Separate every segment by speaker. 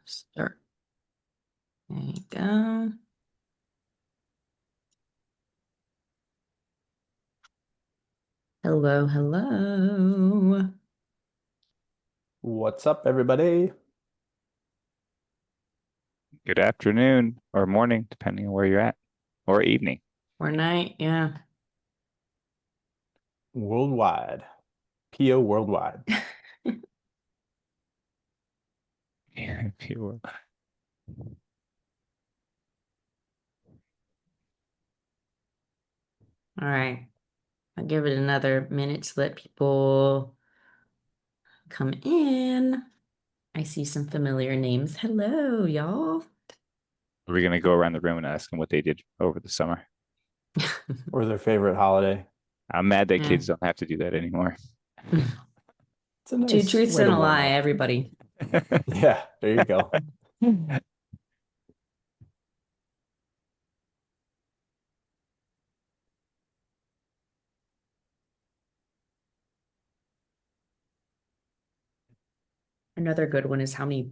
Speaker 1: Start. There you go. Hello, hello.
Speaker 2: What's up, everybody?
Speaker 3: Good afternoon or morning, depending on where you're at, or evening.
Speaker 1: Or night, yeah.
Speaker 2: Worldwide. Pia worldwide.
Speaker 3: Yeah, if you will.
Speaker 1: All right. I'll give it another minute to let people come in. I see some familiar names. Hello, y'all.
Speaker 3: We're gonna go around the room and ask them what they did over the summer.
Speaker 2: Or their favorite holiday.
Speaker 3: I'm mad that
Speaker 1: Yeah.
Speaker 3: kids don't have to do that anymore.
Speaker 2: It's a
Speaker 1: Two
Speaker 2: nice
Speaker 1: truths
Speaker 2: way
Speaker 1: and
Speaker 2: to
Speaker 1: a
Speaker 2: warm
Speaker 1: lie,
Speaker 2: up.
Speaker 1: everybody.
Speaker 2: Yeah, there you go.
Speaker 1: Another good one is how many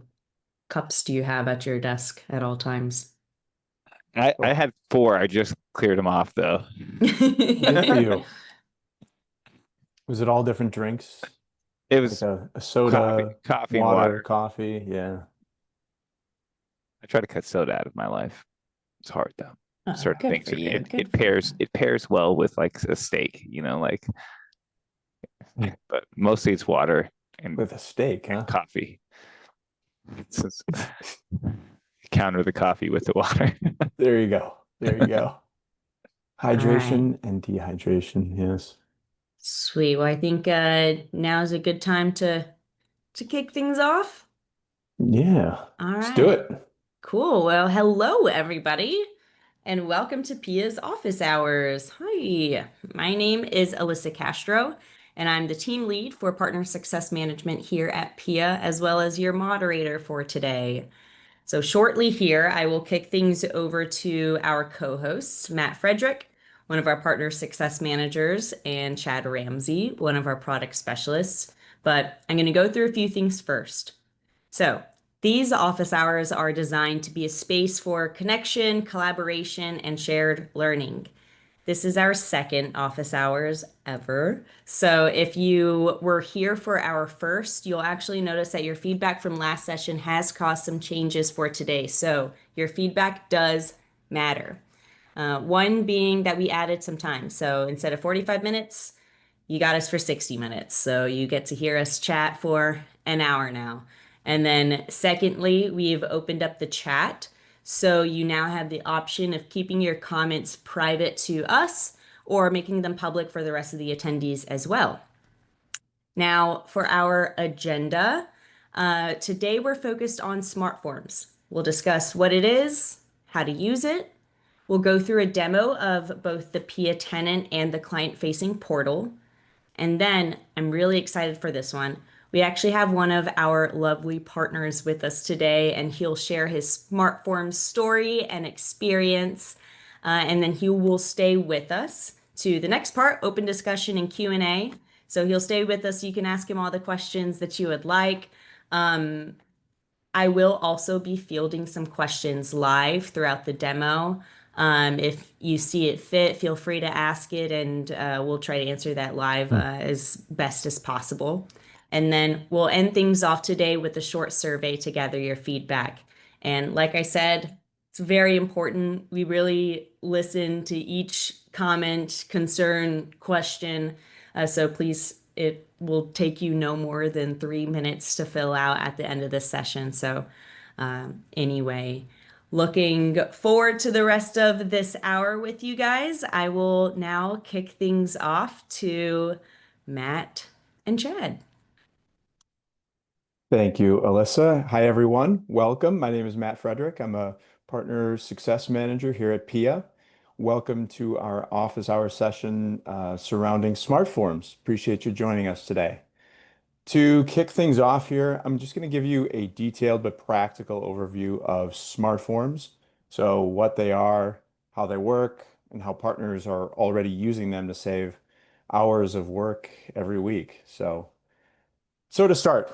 Speaker 1: cups do you have at your desk at all times?
Speaker 3: I had 4. I just cleared them off though.
Speaker 2: Good for you. Was it all different drinks?
Speaker 3: It
Speaker 2: Like
Speaker 3: was
Speaker 2: a soda,
Speaker 3: coffee and
Speaker 2: water,
Speaker 3: water.
Speaker 2: coffee? Yeah.
Speaker 3: I try to cut soda out of my life. It's hard though.
Speaker 1: Oh,
Speaker 3: Certain
Speaker 1: good
Speaker 3: things
Speaker 1: for you.
Speaker 3: it
Speaker 1: Good for you.
Speaker 3: pairs well with like a steak, like. But mostly it's water and
Speaker 2: With a steak, huh?
Speaker 3: coffee. It's counter the coffee with the water.
Speaker 2: There you go. There you go.
Speaker 1: All right.
Speaker 2: Hydration and dehydration, yes.
Speaker 1: Sweet. Well, I think now is a good time to kick things off.
Speaker 2: Yeah.
Speaker 1: All
Speaker 2: Let's do
Speaker 1: right.
Speaker 2: it.
Speaker 1: Cool. Well, hello, everybody, and welcome to Pia's Office Hours. Hi, my name is Alyssa Castro, and I'm the team lead for Partner Success Management here at Pia, as well as your moderator for today. So, shortly here, I will kick things over to our co hosts, Matt Frederick, one of our Partner Success Managers, and Chad Ramsey, one of our product specialists. But I'm going to go through a few things first. So, these office hours are designed to be a space for connection, collaboration, and shared learning. This is our second office hours ever. So, if you were here for our first, you'll actually notice that your feedback from last session has caused some changes for today. So, your feedback does matter. One being that we added some time. So, instead of 45 minutes, you got us for 60 minutes. So you get to hear us chat for an hour now. And then, secondly, we've opened up the chat. So you now have the option of keeping your comments private to us or making them public for the rest of the attendees as well. Now, for our agenda, today we're focused on SmartForms. We'll discuss what it is, how to use it. We'll go through a demo of both the PIA tenant and the client-facing portal. And then I'm really excited for this one. We actually have one of our lovely partners with us today, and he'll share his SmartForms story and experience. And then he will stay with us to the next part, open discussion and Q&A. So he'll stay with us. You can ask him all the questions that you would like. I will also be fielding some questions live throughout the demo. If you see it fit, feel free to ask it, and we'll try to answer that live as best as possible. And then we'll end things off today with a short survey to gather your feedback. And like I said, it's very important. We really listen to each comment, concern, question. So please, it will take you no more than 3 minutes to fill out at the end of this session. So anyway, looking forward to the rest of this hour with you guys. I will now kick things off to Matt and Chad.
Speaker 2: Thank you, Alyssa. Hi, everyone. Welcome. My name is Matt Frederick. I'm a partner success manager here at Pia. Welcome to our office hour session surrounding SmartForms. Appreciate you joining us today. To kick things off here, I'm just going to give you a detailed but practical overview of SmartForms. So what they are, how they work, and how partners are already using them to save hours of work every week. So to start,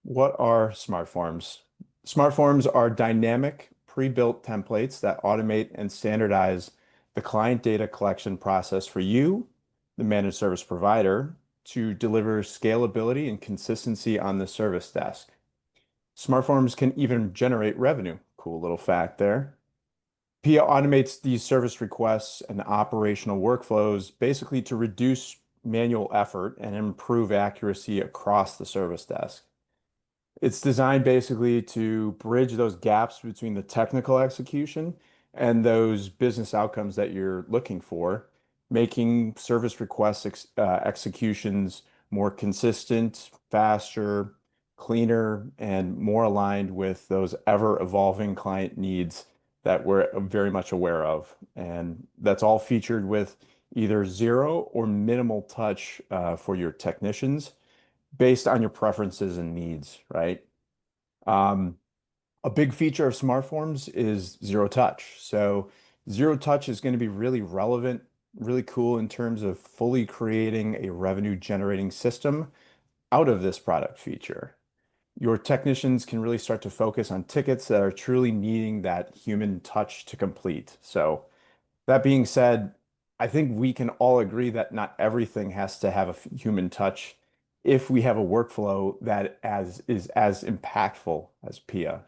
Speaker 2: what are SmartForms? SmartForms are dynamic, pre-built templates that automate and standardize the client data collection process for you, the managed service provider, to deliver scalability and consistency on the service desk. SmartForms can even generate revenue. Cool little fact there. Pia automates these service requests and operational workflows basically to reduce manual effort and improve accuracy across the service desk. It's designed basically to bridge those gaps between the technical execution and those business outcomes that you're looking for, making service request executions more consistent, faster, cleaner, and more aligned with those ever-evolving client needs that we're very much aware of. And that's all featured with either zero or minimal touch for your technicians based on your preferences and needs, right? Um, a big feature of SmartForms is zero touch. So zero touch is going to be really relevant, really cool in terms of fully creating a revenue generating system out of this product feature. Your technicians can really start to focus on tickets that are truly needing that human touch to complete. So that being said, I think we can all agree that not everything has to have a human touch if we have a workflow that is as impactful as Pia.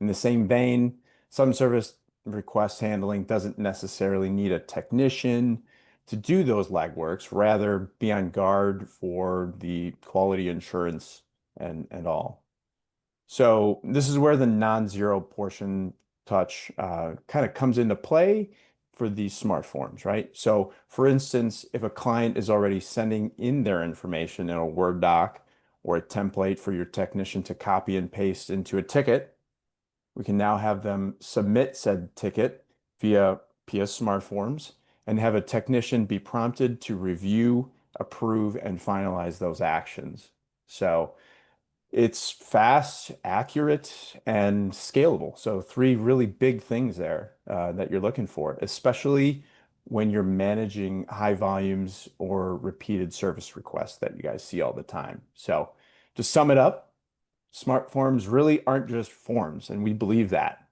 Speaker 2: In the same vein, some service request handling doesn't necessarily need a technician to do those legworks, rather be on guard for the quality assurance and all. So this is where the non-zero portion touch kind of comes into play for these smart forms, right? So for instance, if a client is already sending in their information in a Word doc or a template for your technician to copy and paste into a ticket, we can now have them submit said ticket via Pia Smartforms and have a technician be prompted to review, approve, and finalize those actions. So it's fast, accurate, and scalable. So three really big things there that you're looking for, especially when you're managing high volumes or repeated service requests that you guys see all the time. So to sum it up, smart forms really aren't just forms, and we believe that.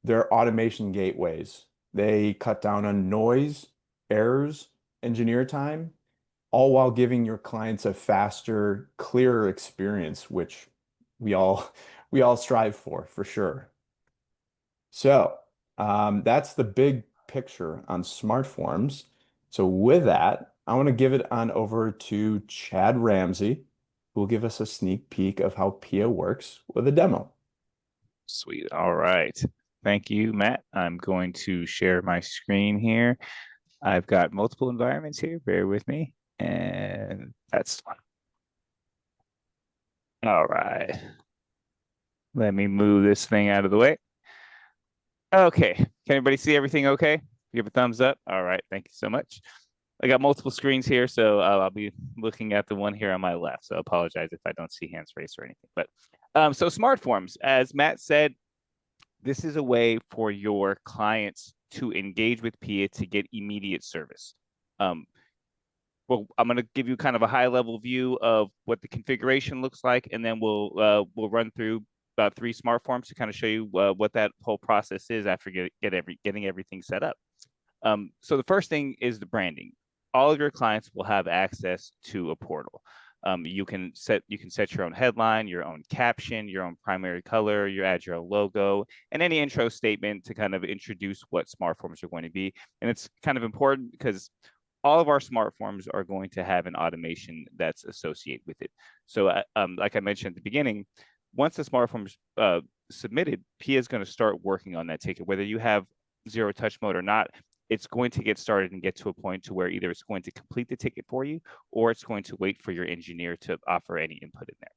Speaker 2: They're automation gateways. They cut down on noise, errors, engineer time, all while giving your clients a faster, clearer experience, which we all we all strive for sure. So that's the big picture on smart forms. So with that, I want to give it on over to Chad Ramsey, who will give us a sneak peek of how Pia works with a demo.
Speaker 3: Sweet. All right. Thank you, Matt. I'm going to share my screen here. I've got multiple environments here. Bear with me. And that's fine. All right. Let me move this thing out of the way. Okay. Can everybody see everything okay? Give a thumbs up. All right. Thank you so much. I got multiple screens here, so I'll be looking at the one here on my left. So I apologize if I don't see hands raised or anything. But so SmartForms, as Matt said, this is a way for your clients to engage with Pia to get immediate service. Well, I'm going to give you kind of a high-level view of what the configuration looks like, and then we'll run through about 3 smart forms to kind of show you what that whole process is after getting everything set up. So the first thing is the branding. All of your clients will have access to a portal. You can set your own headline, your own caption, your own primary color, add your own logo, and any intro statement to kind of introduce what smart forms are going to be. And it's kind of important because all of our smart forms are going to have an automation that's associated with it. So like I mentioned at the beginning, once the smart form is submitted, Pia is going to start working on that ticket. Whether you have zero touch mode or not, it's going to get started and get to a point to where either it's going to complete the ticket for you or it's going to wait for your engineer to offer any input in there.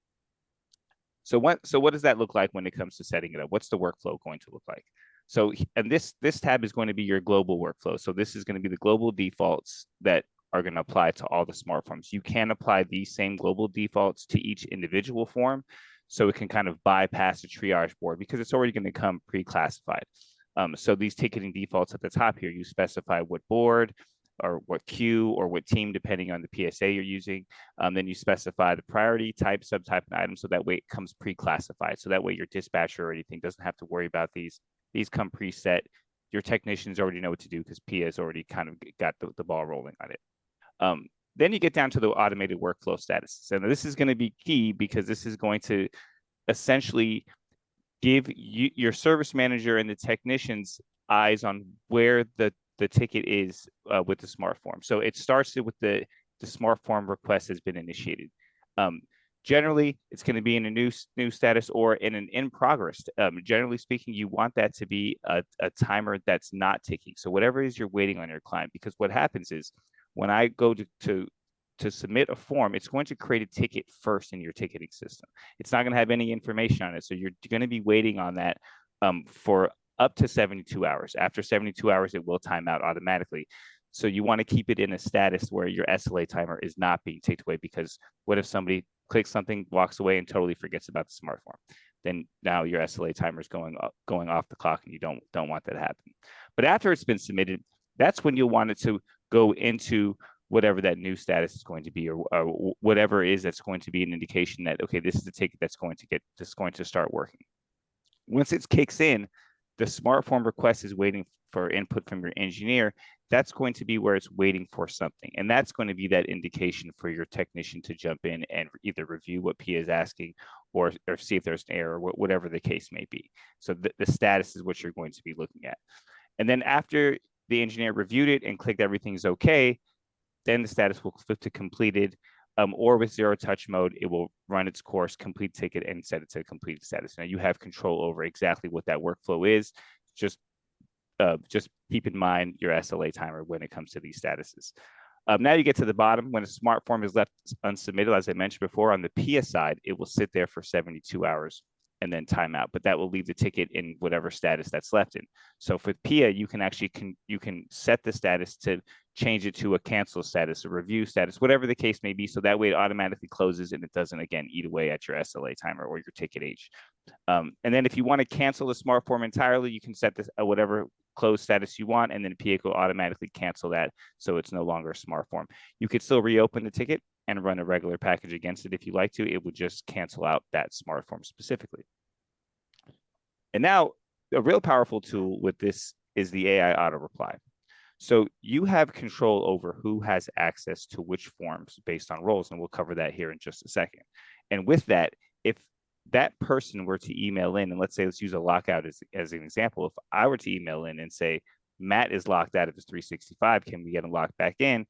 Speaker 3: So what does that look like when it comes to setting it up? What's the workflow going to look like? So, and this tab is going to be your global workflow. So this is going to be the global defaults that are going to apply to all the smart forms. You can apply these same global defaults to each individual form, so it can kind of bypass the triage board because it's already going to come pre-classified. So these ticketing defaults at the top here, you specify what board, or what queue or what team, depending on the PSA you're using. Then you specify the priority, type, subtype, and item, so that way it comes pre-classified. So that way your dispatcher or anything doesn't have to worry about these. These come preset. Your technicians already know what to do because Pia has already kind of got the ball rolling on it. Then you get down to the automated workflow status. And this is going to be key because this is going to essentially give you, your service manager and the technicians eyes on where the ticket is with the SmartForm. So it starts with the SmartForm request has been initiated. Generally, it's going to be in a new status or in an in progress. Generally speaking, you want that to be a timer that's not ticking. So whatever it is you're waiting on your client, because what happens is when I go to submit a form, it's going to create a ticket first in your ticketing system. It's not going to have any information on it. So you're going to be waiting on that for up to 72 hours. After 72 hours, it will time out automatically. So you want to keep it in a status where your SLA timer is not being taken away, because what if somebody clicks something, walks away, and totally forgets about the SmartForm? Then now your SLA timer is going off the clock, and you don't want that to happen. But after it's been submitted, that's when you'll want it to go into whatever that new status is going to be, or whatever it is that's going to be an indication that, okay, this is the ticket that's going to start working. Once it kicks in, the SmartForm request is waiting for input from your engineer. That's going to be where it's waiting for something. And that's going to be that indication for your technician to jump in and either review what Pia is asking or see if there's an error, whatever the case may be. So the status is what you're going to be looking at. And then after the engineer reviewed it and clicked everything's okay, then the status will flip to completed, or with zero touch mode, it will run its course, complete ticket, and set it to completed status. Now you have control over exactly what that workflow is. Just keep in mind your SLA timer when it comes to these statuses. Now you get to the bottom. When a SmartForm is left unsubmitted, as I mentioned before, on the Pia side, it will sit there for 72 hours and then time out, but that will leave the ticket in whatever status that's left in. So for Pia, you can actually you can set the status to change it to a cancel status, a review status, whatever the case may be. So that way it automatically closes and it doesn't, again, eat away at your SLA timer or your ticket age. And then if you want to cancel the SmartForm entirely, you can set this whatever close status you want, and then Pia will automatically cancel that, so it's no longer a SmartForm. You could still reopen the ticket and run a regular package against it if you like to. It would just cancel out that SmartForm specifically. And now a real powerful tool with this is the AI auto reply. So you have control over who has access to which forms based on roles, and we'll cover that here in just a second. And with that, if that person were to email in, and let's use a lockout as an example. If I were to email in and say, Matt is locked out of his 365, can we get him locked back in?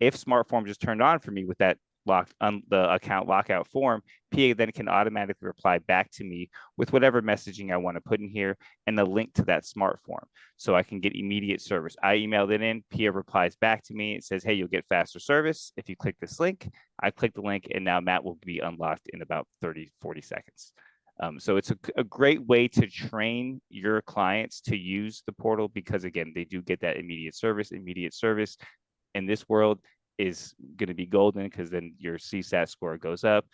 Speaker 3: If SmartForm just turned on for me with that the account lockout form, PA then can automatically reply back to me with whatever messaging I want to put in here and the link to that SmartForm, so I can get immediate service. I emailed it in, PA replies back to me. It says, hey, you'll get faster service if you click this link. I click the link, and now Matt will be unlocked in about 30, 40 seconds. So it's a great way to train your clients to use the portal, because again, they do get that immediate service. Immediate service in this world is going to be golden, because then your CSAT score goes up.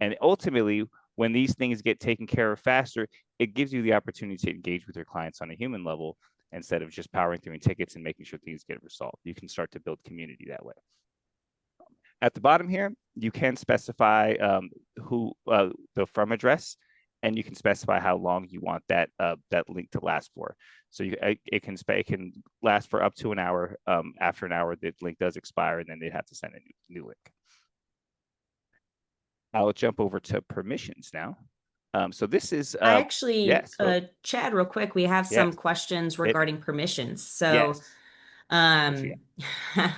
Speaker 3: And ultimately, when these things get taken care of faster, it gives you the opportunity to engage with your clients on a human level instead of just powering through tickets and making sure things get resolved. You can start to build community that way. At the bottom here, you can specify the from address, and you can specify how long you want that link to last for. So it can last for up to an hour. After an hour, the link does expire, and then they'd have to send a new link. I'll jump over to permissions now. So this is
Speaker 1: I actually,
Speaker 3: yes,
Speaker 1: Chad, real quick, we have some questions regarding permissions. So
Speaker 3: yes.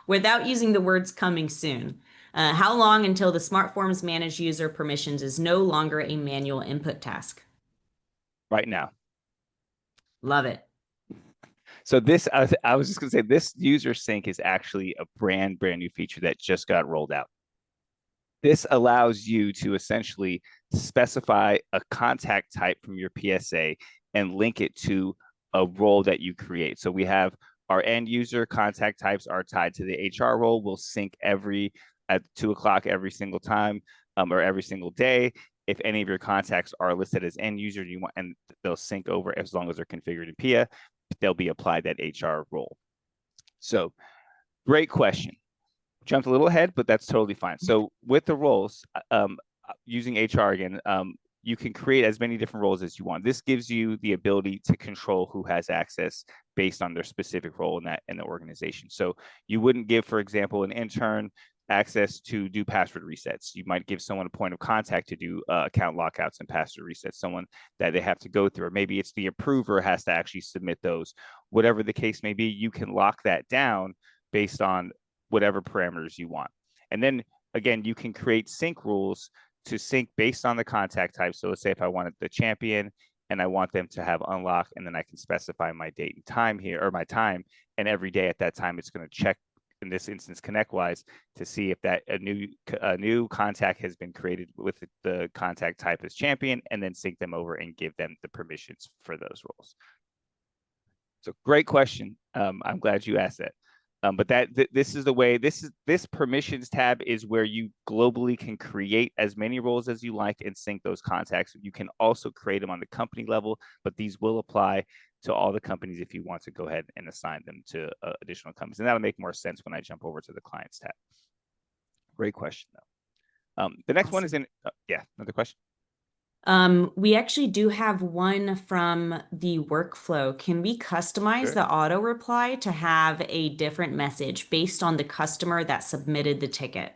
Speaker 1: without using the words coming soon, how long until the SmartForms managed user permissions is no longer a manual input task?
Speaker 3: Right now.
Speaker 1: Love it.
Speaker 3: So this, I was just going to say, this user sync is actually a brand new feature that just got rolled out. This allows you to essentially specify a contact type from your PSA and link it to a role that you create. So we have our end user contact types are tied to the HR role. We'll sync at 2 o'clock every single time, or every single day. If any of your contacts are listed as end user, and they'll sync over as long as they're configured in Pia, they'll be applied that HR role. So Great question. Jumped a little ahead, but that's totally fine. So with the roles, using HR again, you can create as many different roles as you want. This gives you the ability to control who has access based on their specific role in the organization. So you wouldn't give, for example, an intern access to do password resets. You might give someone a point of contact to do account lockouts and password resets, someone that they have to go through, or maybe it's the approver has to actually submit those. Whatever the case may be, you can lock that down based on whatever parameters you want. And then again, you can create sync rules to sync based on the contact type. So let's say if I wanted the champion and I want them to have unlock, and then I can specify my date and time here, or my time, and every day at that time, it's going to check, in this instance, ConnectWise, to see if that a new contact has been created with the contact type as champion, and then sync them over and give them the permissions for those roles. So great question. I'm glad you asked that. But this is the way, this permissions tab is where you globally can create as many roles as you like and sync those contacts. You can also create them on the company level, but these will apply to all the companies if you want to go ahead and assign them to additional companies. And that'll make more sense when I jump over to the clients tab. Great question, though. The next one is in, yeah, another question.
Speaker 1: We actually do have one from the workflow. Can we customize the auto reply to have a different message based on the customer that submitted the ticket?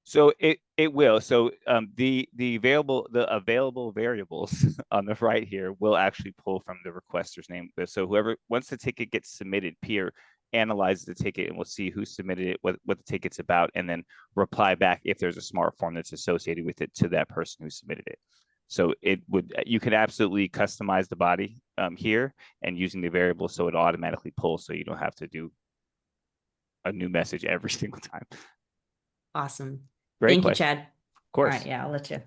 Speaker 3: So it will. So the available variables on the right here will actually pull from the requester's name. So whoever, once the ticket gets submitted, Pia analyzes the ticket and we'll see who submitted it, what the ticket's about, and then reply back if there's a smart form that's associated with it to that person who submitted it. So you can absolutely customize the body here and using the variable so it automatically pulls, so you don't have to do a new message every single time.
Speaker 1: Awesome.
Speaker 3: Great
Speaker 1: Thank
Speaker 3: question.
Speaker 1: you, Chad.
Speaker 3: Of course.
Speaker 1: All right, yeah, I'll let you.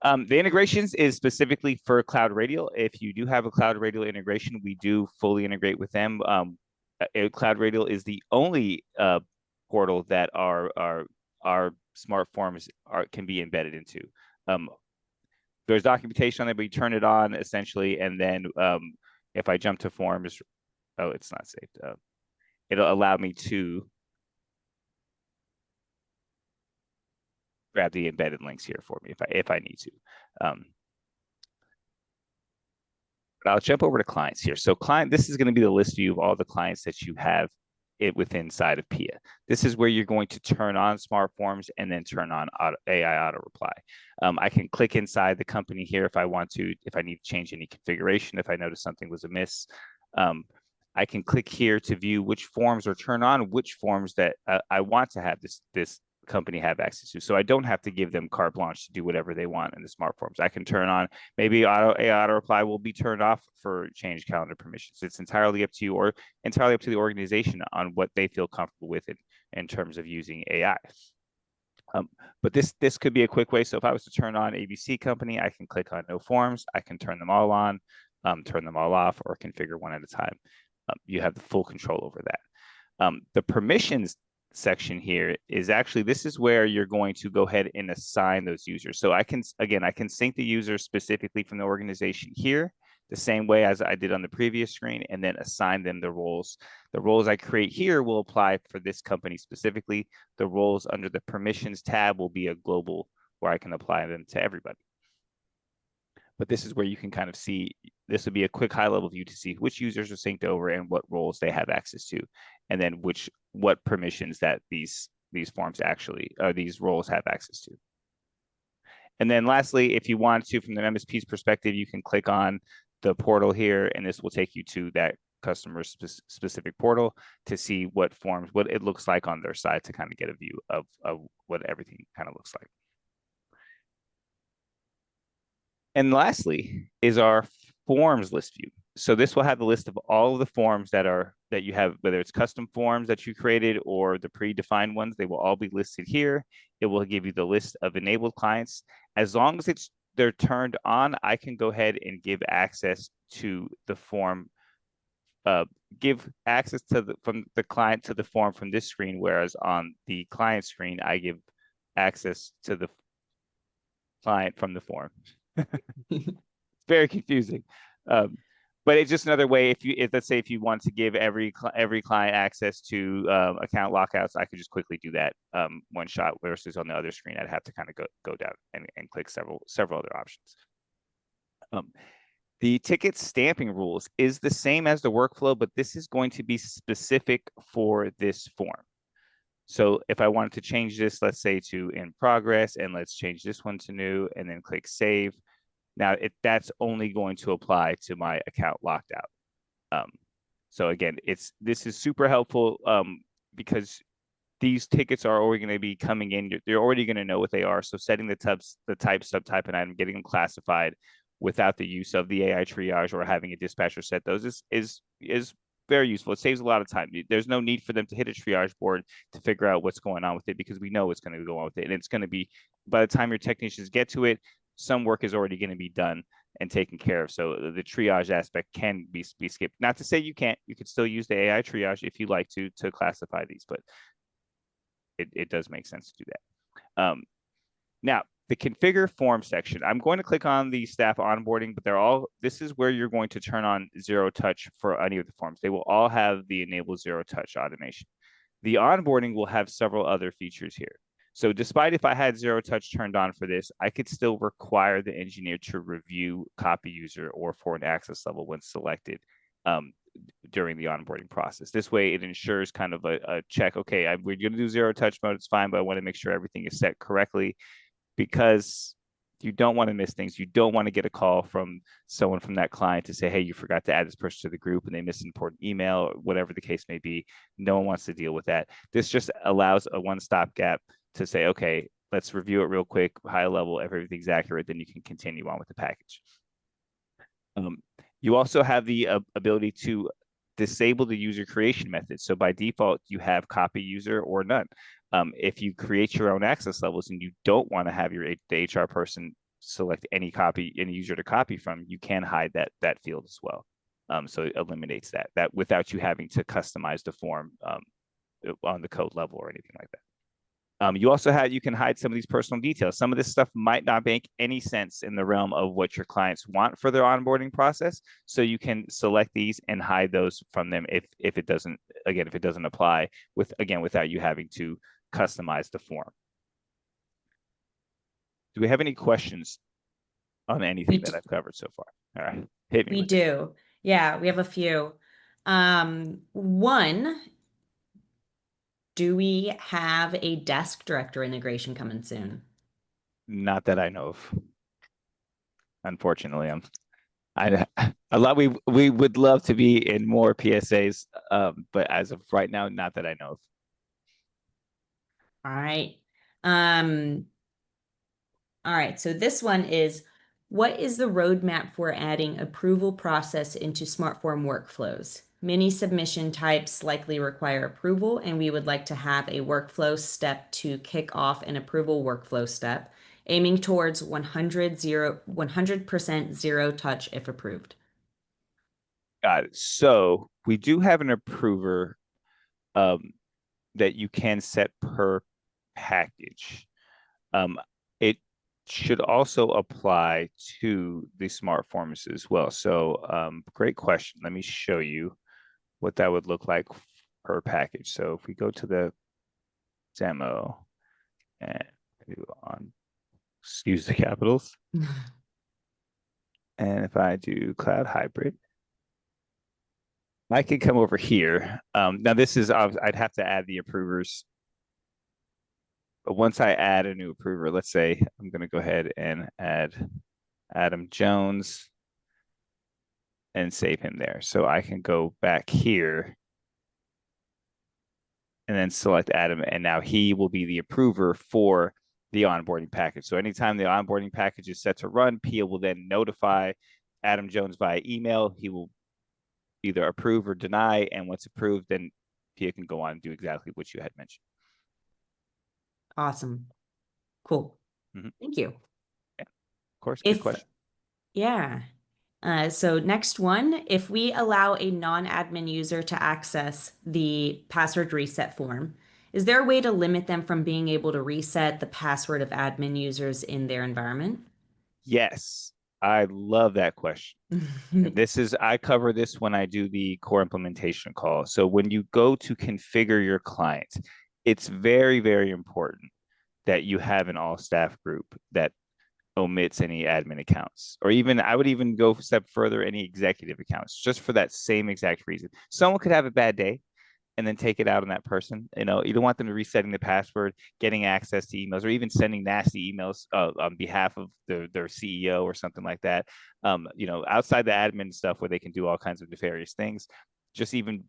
Speaker 3: The integrations is specifically for Cloud Radial. If you do have a Cloud Radial integration, we do fully integrate with them. Cloud Radial is the only portal that our SmartForms can be embedded into. There's documentation on it, but you turn it on essentially, and then if I jump to forms, oh, it's not saved. It'll allow me to grab the embedded links here for me if I need to. But I'll jump over to clients here. So this is going to be the list view of all the clients that you have within inside of Pia. This is where you're going to turn on SmartForms and then turn on AI auto reply. I can click inside the company here if I want to, if I need to change any configuration, if I notice something was amiss. I can click here to view which forms, or turn on which forms that I want to have this company have access to. So I don't have to give them carte blanche to do whatever they want in the SmartForms. I can turn on, maybe AI auto reply will be turned off for change calendar permissions. It's entirely up to you, or entirely up to the organization on what they feel comfortable with in terms of using AI. But this could be a quick way. So if I was to turn on ABC company, I can click on no forms. I can turn them all on, turn them all off, or configure one at a time. You have the full control over that. The permissions section here is actually, this is where you're going to go ahead and assign those users. So I can sync the user specifically from the organization here, the same way as I did on the previous screen, and then assign them the roles. The roles I create here will apply for this company specifically. The roles under the permissions tab will be a global, where I can apply them to everybody. But this is where you can kind of see, this would be a quick high level view to see which users are synced over and what roles they have access to, and then what permissions that these forms actually, or these roles have access to. And then lastly, if you want to, from the MSP's perspective, you can click on the portal here, and this will take you to that customer specific portal to see what forms, what it looks like on their side, to kind of get a view of what everything kind of looks like. And lastly is our forms list view. So this will have the list of all of the forms that you have, whether it's custom forms that you created or the predefined ones, they will all be listed here. It will give you the list of enabled clients. As long as they're turned on, I can go ahead and give access to the form, give access from the client to the form from this screen, whereas on the client screen, I give access to the client from the form. It's very confusing. but it's just another way. If let's say if you want to give every client access to account lockouts, I could just quickly do that one shot. Versus on the other screen, I'd have to kind of go down and click several other options. The ticket stamping rules is the same as the workflow, but this is going to be specific for this form. So if I wanted to change this, let's say to in progress, and let's change this one to new, and then click save. Now that's only going to apply to my account locked out. So again, this is super helpful because these tickets are already going to be coming in. You're already going to know what they are. So setting the type, subtype, and item, getting them classified without the use of the AI triage or having a dispatcher set those is very useful. It saves a lot of time. There's no need for them to hit a triage board to figure out what's going on with it because we know what's going to go on with it. And it's going to be, by the time your technicians get to it, some work is already going to be done and taken care of. So the triage aspect can be skipped. Not to say you can't. You could still use the AI triage if you like to classify these, but it does make sense to do that. Now, the configure form section, I'm going to click on the staff onboarding, but this is where you're going to turn on zero touch for any of the forms. They will all have the enable zero touch automation. The onboarding will have several other features here. So despite if I had zero touch turned on for this, I could still require the engineer to review copy user or for an access level when selected during the onboarding process. This way it ensures kind of a check. Okay, we're going to do zero touch mode. It's fine, but I want to make sure everything is set correctly because you don't want to miss things. You don't want to get a call from someone from that client to say, hey, you forgot to add this person to the group and they missed an important email or whatever the case may be. No one wants to deal with that. This just allows a one-stop gap to say, okay, let's review it real quick, high level, if everything's accurate, then you can continue on with the package. You also have the ability to disable the user creation method. So by default, you have copy user or none. If you create your own access levels and you don't want to have the HR person select any user to copy from, you can hide that field as well. So it eliminates that without you having to customize the form on the code level or anything like that. You can hide some of these personal details. Some of this stuff might not make any sense in the realm of what your clients want for their onboarding process. So you can select these and hide those from them if it doesn't apply without you having to customize the form. Do we have any questions on anything that I've covered so far? All right, hit me.
Speaker 1: We do. Yeah, we have a few. One, do we have a desk director integration coming soon?
Speaker 3: Not that I know of. Unfortunately, we would love to be in more PSAs, but as of right now, not that I know of.
Speaker 1: All right. All right. So this one is, what is the roadmap for adding approval process into SmartForm workflows? Many submission types likely require approval, and we would like to have a workflow step to kick off an approval workflow step, aiming towards 100% zero touch if approved.
Speaker 3: Got it. So we do have an approver that you can set per package. It should also apply to the SmartForms as well. So great question. Let me show you what that would look like per package. So if we go to the demo and do excuse the capitals. And if I do cloud hybrid, I can come over here. Now this is, I'd have to add the approvers. But once I add a new approver, let's say I'm going to go ahead and add Adam Jones and save him there. So I can go back here and then select Adam, and now he will be the approver for the onboarding package. So anytime the onboarding package is set to run, Pia will then notify Adam Jones via email. He will either approve or deny, and once approved, then Pia can go on and do exactly what you had mentioned.
Speaker 1: Awesome. Cool. Thank you.
Speaker 3: Yeah, of course. Good question.
Speaker 1: Yeah. So next one, if we allow a non-admin user to access the password reset form, is there a way to limit them from being able to reset the password of admin users in their environment?
Speaker 3: Yes. I love that question. And I cover this when I do the core implementation call. So when you go to configure your client, it's very, very important that you have an all staff group that omits any admin accounts, or even I would even go a step further, any executive accounts, just for that same exact reason. Someone could have a bad day and then take it out on that person. You don't want them to resetting the password, getting access to emails, or even sending nasty emails on behalf of their CEO or something like that. Outside the admin stuff where they can do all kinds of nefarious things, just even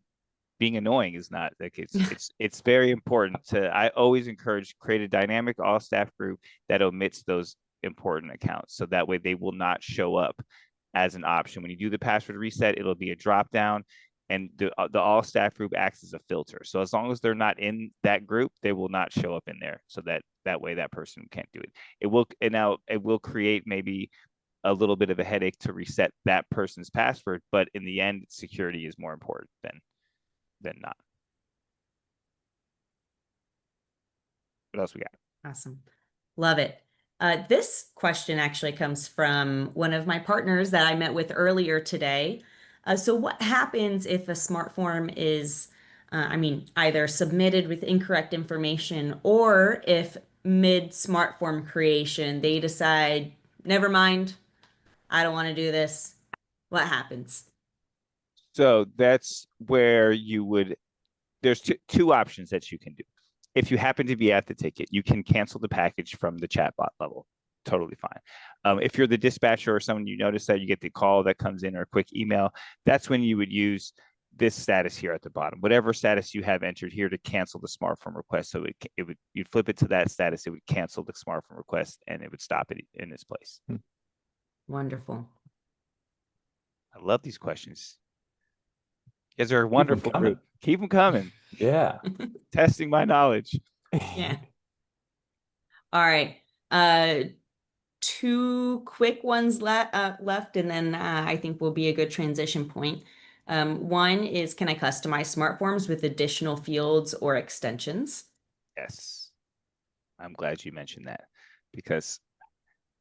Speaker 3: being annoying is not like it's very important to. I always encourage create a dynamic all staff group that omits those important accounts, so that way they will not show up as an option. When you do the password reset, it'll be a drop down, and the all staff group acts as a filter. So as long as they're not in that group, they will not show up in there. So that way that person can't do it. It will create maybe a little bit of a headache to reset that person's password, but in the end, security is more important than not. What else we got?
Speaker 1: Awesome. Love it. This question actually comes from one of my partners that I met with earlier today. So what happens if a smart form is, either submitted with incorrect information, or if mid smart form creation, they decide, never mind, I don't want to do this. What happens?
Speaker 3: So that's where there's two options that you can do. If you happen to be at the ticket, you can cancel the package from the chatbot level. Totally fine. If you're the dispatcher or someone, you notice that you get the call that comes in or a quick email, that's when you would use this status here at the bottom, whatever status you have entered here to cancel the SmartForm request. So you'd flip it to that status, it would cancel the SmartForm request, and it would stop it in its place.
Speaker 1: Wonderful.
Speaker 3: I love these questions. You guys are a wonderful group. Keep them coming.
Speaker 2: Yeah.
Speaker 3: Testing my knowledge.
Speaker 1: Yeah. All right. Two quick ones left, and then I think will be a good transition point. One is, can I customize smart forms with additional fields or extensions?
Speaker 3: Yes. I'm glad you mentioned that, because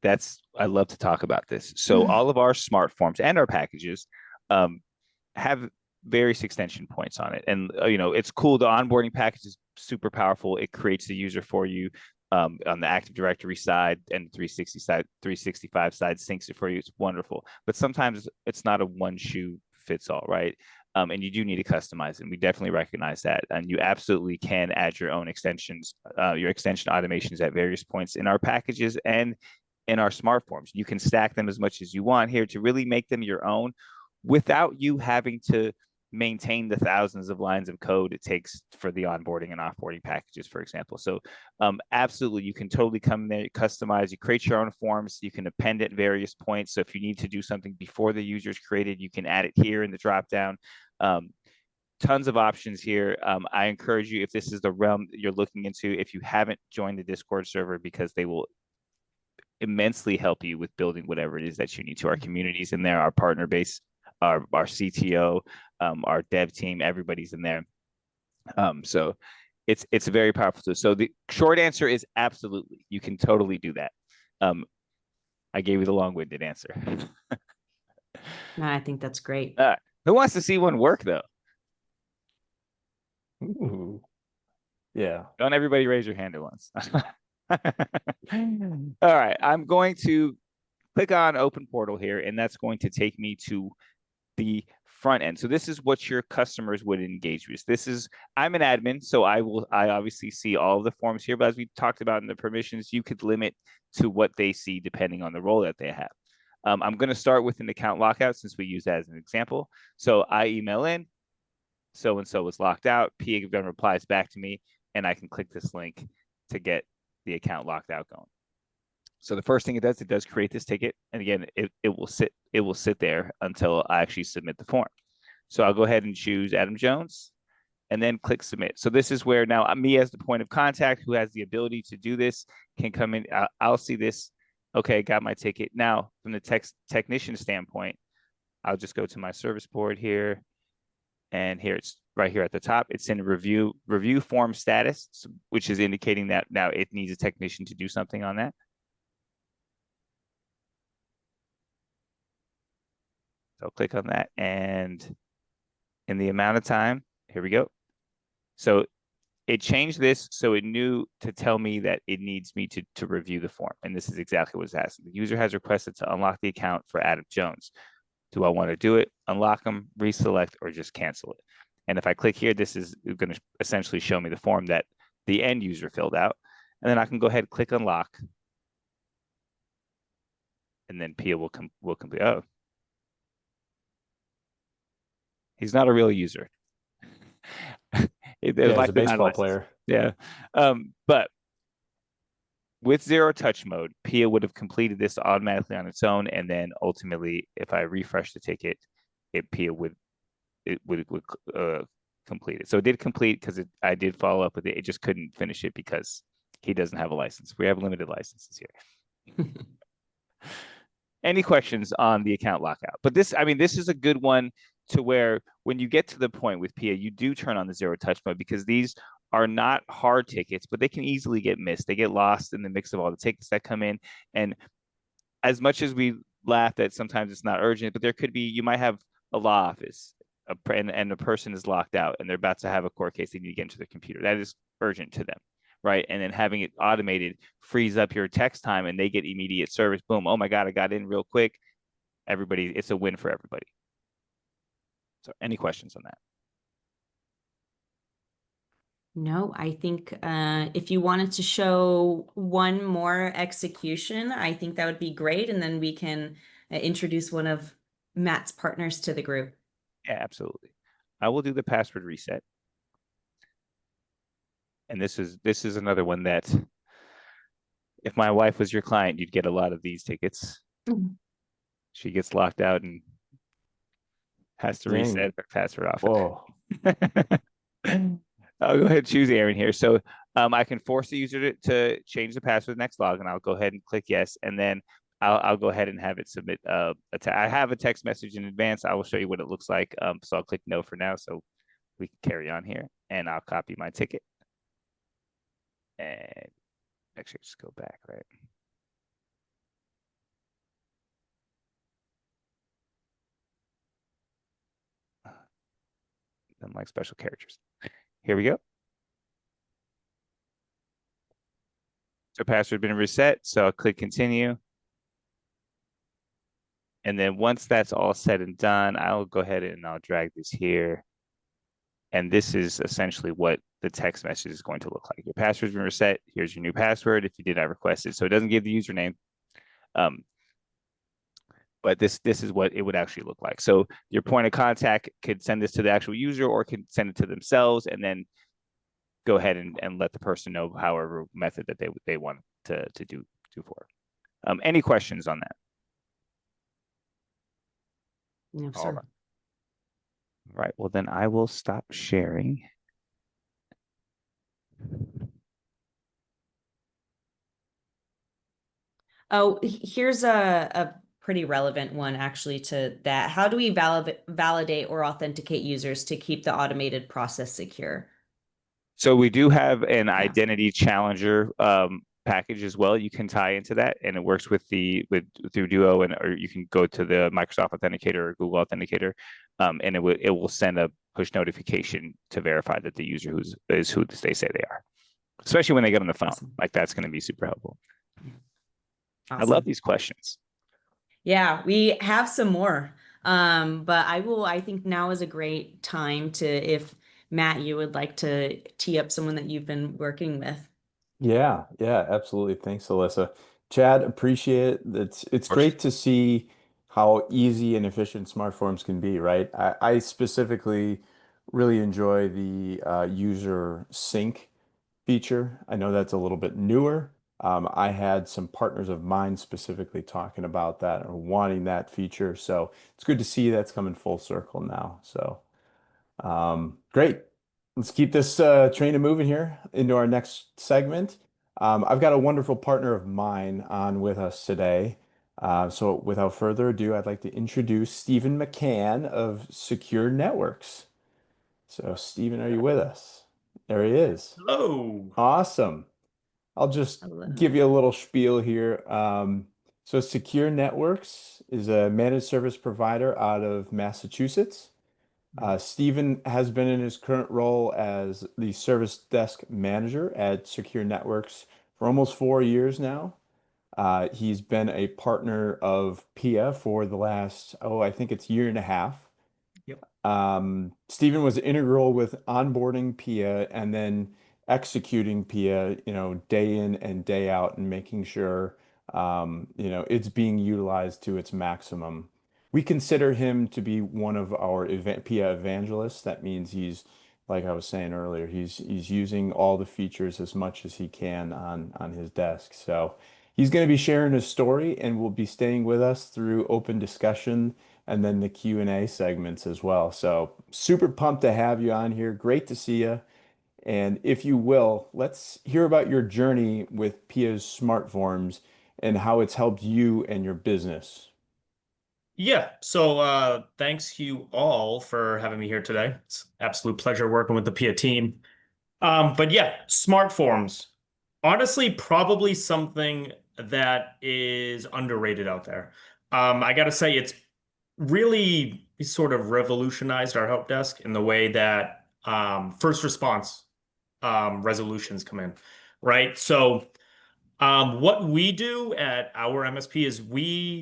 Speaker 3: I love to talk about this. So all of our smart forms and our packages have various extension points on it. And, it's cool. The onboarding package is super powerful. It creates the user for you on the Active Directory side, and 365 side syncs it for you. It's wonderful. But sometimes it's not a one shoe fits all, right? And you do need to customize it. And we definitely recognize that. And you absolutely can add your own extensions, your extension automations at various points in our packages and in our smart forms. You can stack them as much as you want here to really make them your own without you having to maintain the thousands of lines of code it takes for the onboarding and offboarding packages, for example. So absolutely, you can totally come there, customize, you create your own forms, you can append at various points. So if you need to do something before the user is created, you can add it here in the dropdown. Tons of options here. I encourage you, if this is the realm that you're looking into, if you haven't joined the Discord server, because they will immensely help you with building whatever it is that you need to. Our communities in there, our partner base, our CTO, our dev team, everybody's in there. So it's very powerful tool. So the short answer is absolutely, you can totally do that. I gave you the long-winded answer.
Speaker 1: No, I think that's great.
Speaker 3: Who wants to see one work though?
Speaker 2: Ooh. Yeah.
Speaker 3: Don't everybody raise your hand at once. All right, I'm going to click on open portal here, and that's going to take me to the front end. So this is what your customers would engage with. I'm an admin, so I obviously see all of the forms here, but as we talked about in the permissions, you could limit to what they see depending on the role that they have. I'm going to start with an account lockout since we use that as an example. So I email in, so-and-so was locked out, Pia then replies back to me, and I can click this link to get the account locked out going. So the first thing it does create this ticket. And again, it will sit there until I actually submit the form. So I'll go ahead and choose Adam Jones and then click submit. So this is where now me as the point of contact who has the ability to do this can come in. I'll see this. Okay, got my ticket. Now from the technician standpoint, I'll just go to my service board here. And here it's right here at the top. It's in review form status, which is indicating that now it needs a technician to do something on that. So I'll click on that, and in the amount of time, here we go. So it changed this so it knew to tell me that it needs me to review the form. And this is exactly what it's asking. The user has requested to unlock the account for Adam Jones. Do I want to do it, unlock them, reselect, or just cancel it? And if I click here, this is going to essentially show me the form that the end user filled out. And then I can go ahead and click unlock. And then Pia will complete. Oh, he's not a real user.
Speaker 2: Yeah, he's a baseball player.
Speaker 3: Yeah. But with zero touch mode, Pia would have completed this automatically on its own. And then ultimately, if I refresh the ticket, Pia would complete it. So it did complete because I did follow up with it. It just couldn't finish it because he doesn't have a license. We have limited licenses here. Any questions on the account lockout? But this is a good one to where when you get to the point with Pia, you do turn on the zero touch mode, because these are not hard tickets, but they can easily get missed. They get lost in the mix of all the tickets that come in. And as much as we laugh that sometimes it's not urgent, but there could be, you might have a law office and a person is locked out and they're about to have a court case, they need to get into their computer. That is urgent to them, right? And then having it automated frees up your text time and they get immediate service. Boom. Oh my God, I got in real quick. Everybody, it's a win for everybody. So any questions on that?
Speaker 1: No, I think if you wanted to show one more execution, I think that would be great. And then we can introduce one of Matt's partners to the group.
Speaker 3: Yeah, absolutely. I will do the password reset. And this is another one that if my wife was your client, you'd get a lot of these tickets. She gets locked out and has to reset her password often.
Speaker 2: Whoa.
Speaker 3: I'll go ahead and choose Aaron here. So I can force the user to change the password next log, and I'll go ahead and click yes. And then I'll go ahead and have it submit. I have a text message in advance. I will show you what it looks like. So I'll click no for now. So we can carry on here, and I'll copy my ticket. And actually, just go back, right? Then like special characters. Here we go. So password been reset. So I'll click continue. And then once that's all said and done, I'll go ahead and I'll drag this here. And this is essentially what the text message is going to look like. Your password's been reset. Here's your new password if you did not request it. So it doesn't give the username. But this is what it would actually look like. So your point of contact could send this to the actual user or can send it to themselves and then go ahead and let the person know however method that they want to do for. Any questions on that?
Speaker 1: No, sir.
Speaker 3: All right. Right. Well, then I will stop sharing.
Speaker 1: Oh, here's a pretty relevant one actually to that. How do we validate or authenticate users to keep the automated process secure?
Speaker 3: So we do have an identity challenger package as well. You can tie into that, and it works with through Duo, or you can go to the Microsoft Authenticator or Google Authenticator, and it will send a push notification to verify that the user is who they say they are, especially when they get on the phone.
Speaker 1: Awesome.
Speaker 3: Like that's going to be super helpful.
Speaker 1: Awesome.
Speaker 3: I love these questions.
Speaker 1: Yeah, we have some more. But I think now is a great time to, if Matt, you would like to tee up someone that you've been working with.
Speaker 2: Yeah, absolutely. Thanks, Alyssa. Chad, appreciate it. It's great to see how easy and efficient SmartForms can be, right? I specifically really enjoy the user sync feature. I know that's a little bit newer. I had some partners of mine specifically talking about that or wanting that feature. So it's good to see that's coming full circle now. So great. Let's keep this train moving here into our next segment. I've got a wonderful partner of mine on with us today. So without further ado, I'd like to introduce Stephen McCann of Secure Networks. So Stephen, are you with us? There he is.
Speaker 4: Hello.
Speaker 2: Awesome. I'll just
Speaker 1: Hello.
Speaker 2: give you a little spiel here. So Secure Networks is a managed service provider out of Massachusetts. Stephen has been in his current role as the service desk manager at Secure Networks for almost 4 years now. He's been a partner of Pia for the last, I think it's year and a half.
Speaker 4: Yep.
Speaker 2: Stephen was integral with onboarding Pia and then executing Pia, day in and day out and making sure, it's being utilized to its maximum. We consider him to be one of our Pia evangelists. That means he's, like I was saying earlier, he's using all the features as much as he can on his desk. So he's going to be sharing his story and will be staying with us through open discussion and then the Q&A segments as well. So super pumped to have you on here. Great to see you. And if you will, let's hear about your journey with Pia's Smartforms and how it's helped you and your business.
Speaker 4: Yeah, so thanks you all for having me here today. It's an absolute pleasure working with the Pia team. But yeah, SmartForms. Honestly, probably something that is underrated out there. I gotta say, it's really sort of revolutionized our help desk in the way that first response resolutions come in, right? So what we do at our MSP is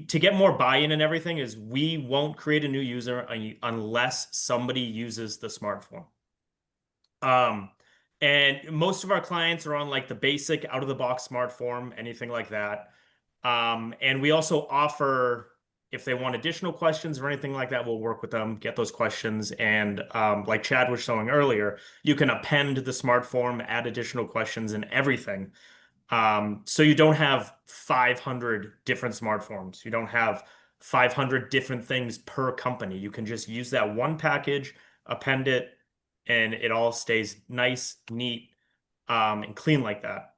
Speaker 4: to get more buy-in and everything is we won't create a new user unless somebody uses the SmartForm. And most of our clients are on like the basic out-of-the-box SmartForm, anything like that. And we also offer, if they want additional questions or anything like that, we'll work with them, get those questions. And like Chad was showing earlier, you can append the SmartForm, add additional questions and everything. So you don't have 500 different SmartForms. You don't have 500 different things per company. You can just use that one package, append it, and it all stays nice, neat, and clean like that.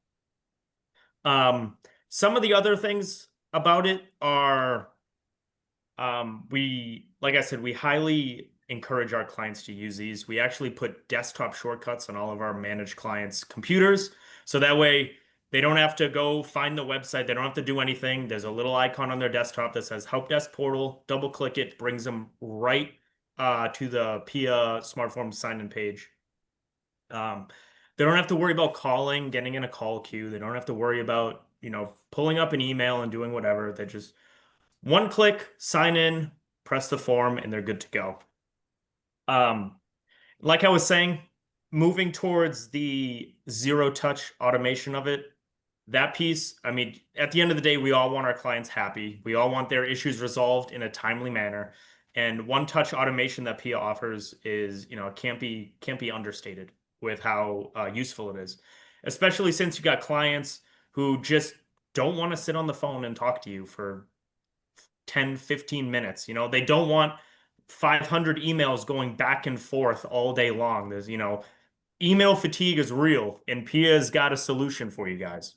Speaker 4: Some of the other things about it are, like I said, we highly encourage our clients to use these. We actually put desktop shortcuts on all of our managed clients' computers. So that way they don't have to go find the website. They don't have to do anything. There's a little icon on their desktop that says Help Desk Portal. Double click it, brings them right to the Pia Smartform sign-in page. They don't have to worry about calling, getting in a call queue. They don't have to worry about, pulling up an email and doing whatever. They just one click, sign in, press the form, and they're good to go. Like I was saying, moving towards the zero touch automation of it, that piece, I mean, at the end of the day, we all want our clients happy. We all want their issues resolved in a timely manner. And one touch automation that Pia offers is, it can't be understated with how useful it is, especially since you got clients who just don't want to sit on the phone and talk to you for 10, 15 minutes. They don't want 500 emails going back and forth all day long. There's, email fatigue is real, and Pia's got a solution for you guys.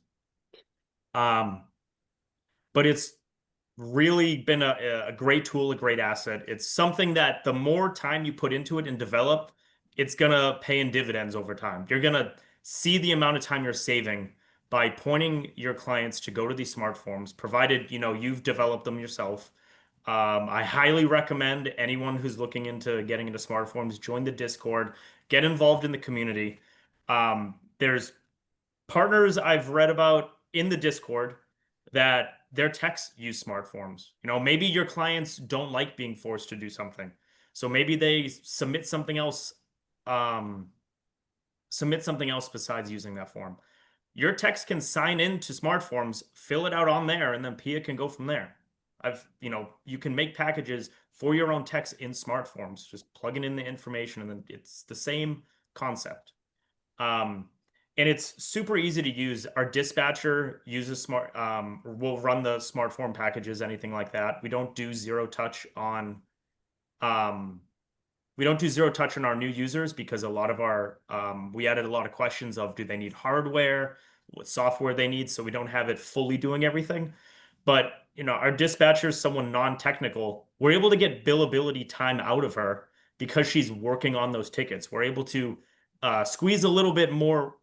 Speaker 4: But it's really been a great tool, a great asset. It's something that the more time you put into it and develop, it's gonna pay in dividends over time. You're gonna see the amount of time you're saving by pointing your clients to go to these SmartForms, provided you've developed them yourself. I highly recommend anyone who's looking into getting into SmartForms, join the Discord, get involved in the community. There's partners I've read about in the Discord that their techs use SmartForms. Maybe your clients don't like being forced to do something. So maybe they submit something else besides using that form. Your techs can sign into SmartForms, fill it out on there, and then Pia can go from there. You can make packages for your own techs in SmartForms, just plugging in the information, and then it's the same concept. And it's super easy to use. Our dispatcher uses will run the SmartForm packages, anything like that. We don't do zero touch on our new users because a lot of our we added a lot of questions of do they need hardware, what software they need, so we don't have it fully doing everything. But our dispatcher is someone non-technical. We're able to get billability time out of her because she's working on those tickets. We're able to squeeze a little bit more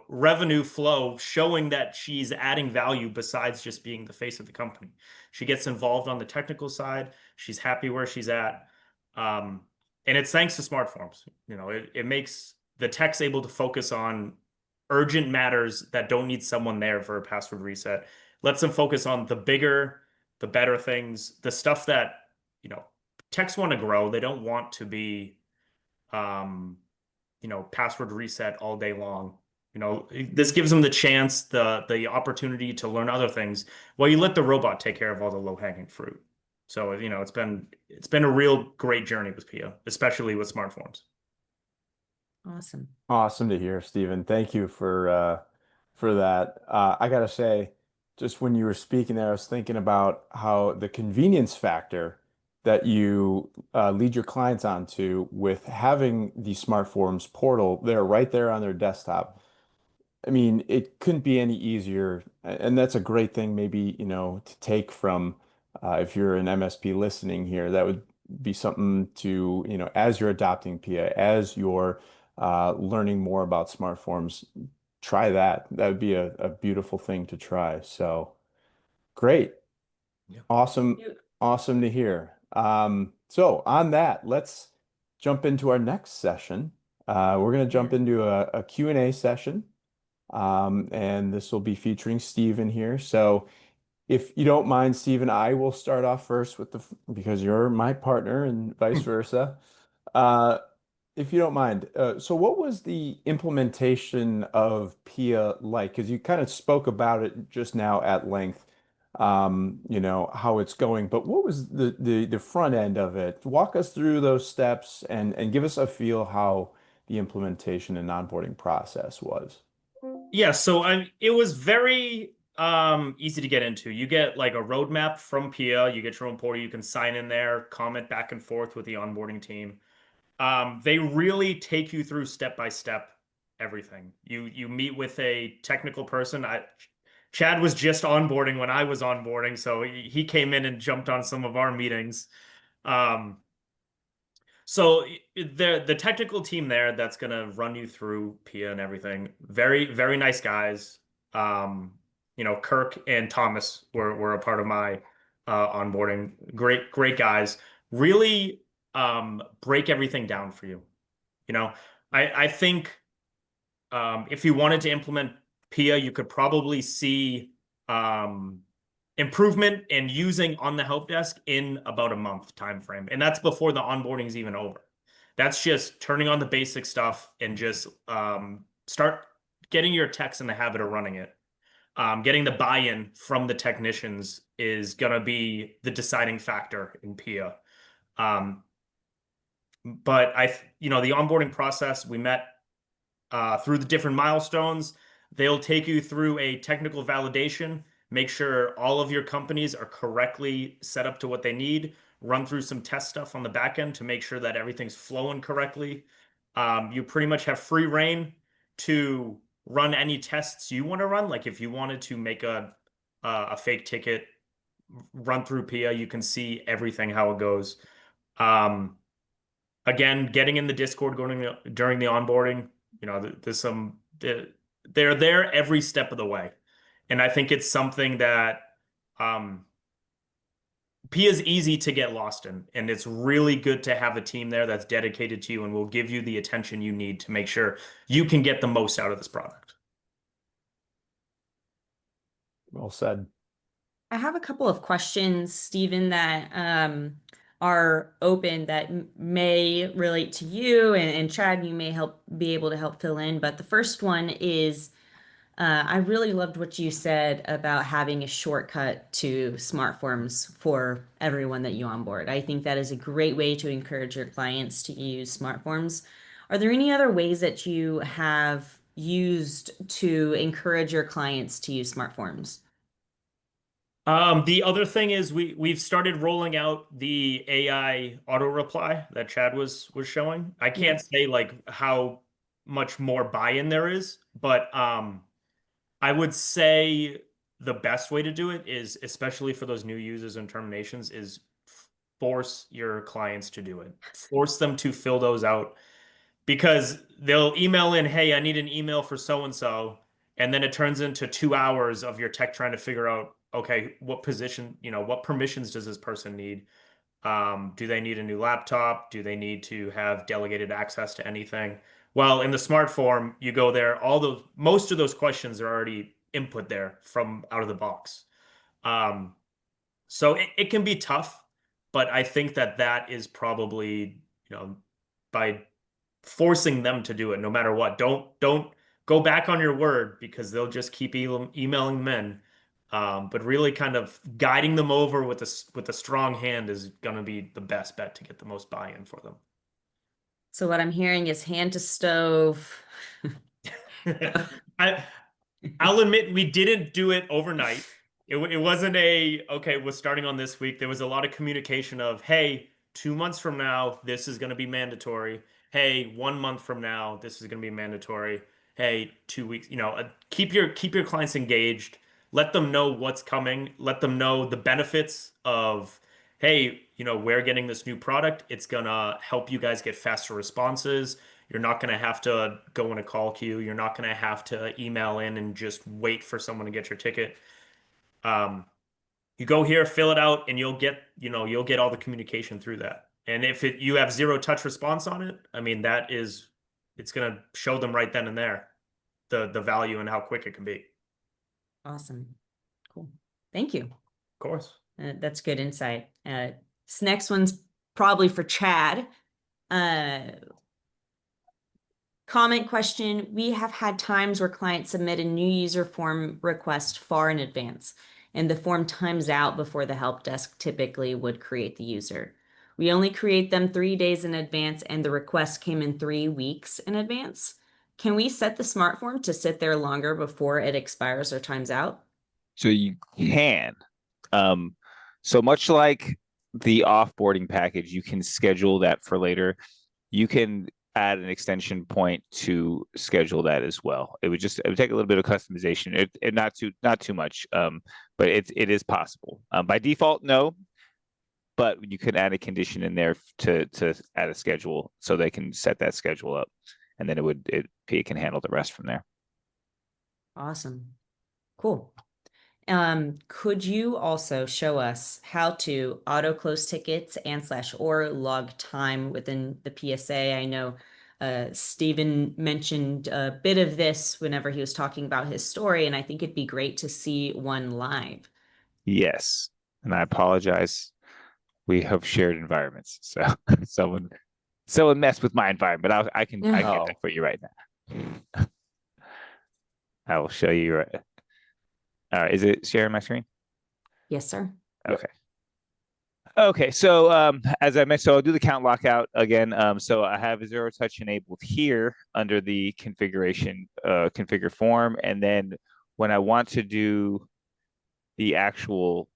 Speaker 4: revenue flow, showing that she's adding value besides just being the face of the company. She gets involved on the technical side. She's happy where she's at. And it's thanks to SmartForms. It makes the techs able to focus on urgent matters that don't need someone there for a password reset. Lets them focus on the bigger, the better things, the stuff that, techs want to grow. They don't want to be, password reset all day long. This gives them the chance, the opportunity to learn other things while you let the robot take care of all the low-hanging fruit. So, it's been a real great journey with Pia, especially with SmartForms.
Speaker 1: Awesome.
Speaker 2: Awesome to hear, Stephen. Thank you for that. I gotta say, just when you were speaking there, I was thinking about how the convenience factor that you lead your clients onto with having the SmartForms portal there, right there on their desktop. I mean, it couldn't be any easier, and that's a great thing, maybe, to take from if you're an MSP listening here, that would be something to, as you're adopting PIA, as you're learning more about SmartForms, try that. That would be a beautiful thing to try. So great.
Speaker 4: Yeah.
Speaker 2: Awesome. Awesome to hear. So on that, let's jump into our next session. We're going to jump into a Q&A session. And this will be featuring Stephen here. So if you don't mind, Stephen, I will start off first with because you're my partner and vice versa. If you don't mind, so what was the implementation of PIA like? Because you kind of spoke about it just now at length, how it's going, but what was the front end of it? Walk us through those steps and give us a feel how the implementation and onboarding process was.
Speaker 4: Yeah, so it was very easy to get into. You get like a roadmap from Pia, you get your own portal, you can sign in there, comment back and forth with the onboarding team. They really take you through step by step everything. You meet with a technical person. Chad was just onboarding when I was onboarding, so he came in and jumped on some of our meetings. So the technical team there that's gonna run you through Pia and everything, very, very nice guys. Kirk and Thomas were a part of my onboarding. Great guys. Really break everything down for you. I think if you wanted to implement Pia, you could probably see improvement in using on the help desk in about a month time frame, and that's before the onboarding is even over. That's just turning on the basic stuff and just start getting your techs in the habit of running it. Getting the buy-in from the technicians is gonna be the deciding factor in Pia. But the onboarding process, we met through the different milestones. They'll take you through a technical validation, make sure all of your companies are correctly set up to what they need, run through some test stuff on the back end to make sure that everything's flowing correctly. You pretty much have free reign to run any tests you want to run. Like if you wanted to make a fake ticket, run through Pia, you can see everything, how it goes. Again, getting in the Discord during the onboarding, they're there every step of the way. And I think it's something that Pia is easy to get lost in, and it's really good to have a team there that's dedicated to you and will give you the attention you need to make sure you can get the most out of this product.
Speaker 2: Well said.
Speaker 1: I have a couple of questions, Stephen, that are open that may relate to you, and Chad, you may be able to help fill in. But the first one is, I really loved what you said about having a shortcut to SmartForms for everyone that you onboard. I think that is a great way to encourage your clients to use SmartForms. Are there any other ways that you have used to encourage your clients to use SmartForms?
Speaker 4: The other thing is we've started rolling out the AI auto reply that Chad was showing. I can't say like how much more buy-in there is, but I would say the best way to do it is, especially for those new users and terminations, is force your clients to do it. Force them to fill those out, because they'll email in, hey, I need an email for so-and-so. And then it turns into 2 hours of your tech trying to figure out, okay, what position, what permissions does this person need? Do they need a new laptop? Do they need to have delegated access to anything? Well, in the smart form, you go there, most of those questions are already input there from out of the box. So it can be tough, but I think that is probably, by forcing them to do it no matter what. Don't go back on your word because they'll just keep emailing them in. But really kind of guiding them over with a strong hand is going to be the best bet to get the most buy-in for them.
Speaker 1: So what I'm hearing is hand to stove.
Speaker 4: I'll admit we didn't do it overnight. It wasn't okay, we're starting on this week. There was a lot of communication of, hey, 2 months from now, this is going to be mandatory. Hey, 1 month from now, this is going to be mandatory. Hey, 2 weeks, keep your clients engaged. Let them know what's coming. Let them know the benefits of, hey, we're getting this new product. It's gonna help you guys get faster responses. You're not going to have to go in a call queue. You're not going to have to email in and just wait for someone to get your ticket. You go here, fill it out, and you'll get all the communication through that. And if you have zero touch response on it, I mean, it's going to show them right then and there the value and how quick it can be.
Speaker 1: Awesome. Cool. Thank you.
Speaker 4: Of course.
Speaker 1: That's good insight. This next one's probably for Chad. Comment question. We have had times where clients submit a new user form request far in advance, and the form times out before the help desk typically would create the user. We only create them 3 days in advance, and the request came in 3 weeks in advance. Can we set the smart form to sit there longer before it expires or times out?
Speaker 3: So you can. So much like the offboarding package, you can schedule that for later. You can add an extension point to schedule that as well. It would take a little bit of customization. It not too much, but it is possible. By default, no, but you can add a condition in there to add a schedule so they can set that schedule up, and then it can handle the rest from there.
Speaker 1: Awesome. Cool. Could you also show us how to auto close tickets and /or log time within the PSA? I know Stephen mentioned a bit of this whenever he was talking about his story, and I think it'd be great to see one live.
Speaker 3: Yes, and I apologize. We have shared environments, so someone messed with my environment. I can get that for you right now. I will show you right. Is it sharing my screen?
Speaker 1: Yes, sir.
Speaker 3: Okay. Okay, so as I mentioned, so I'll do the count lockout again. So I have zero touch enabled here under the configuration configure form, and then when I want to do the actual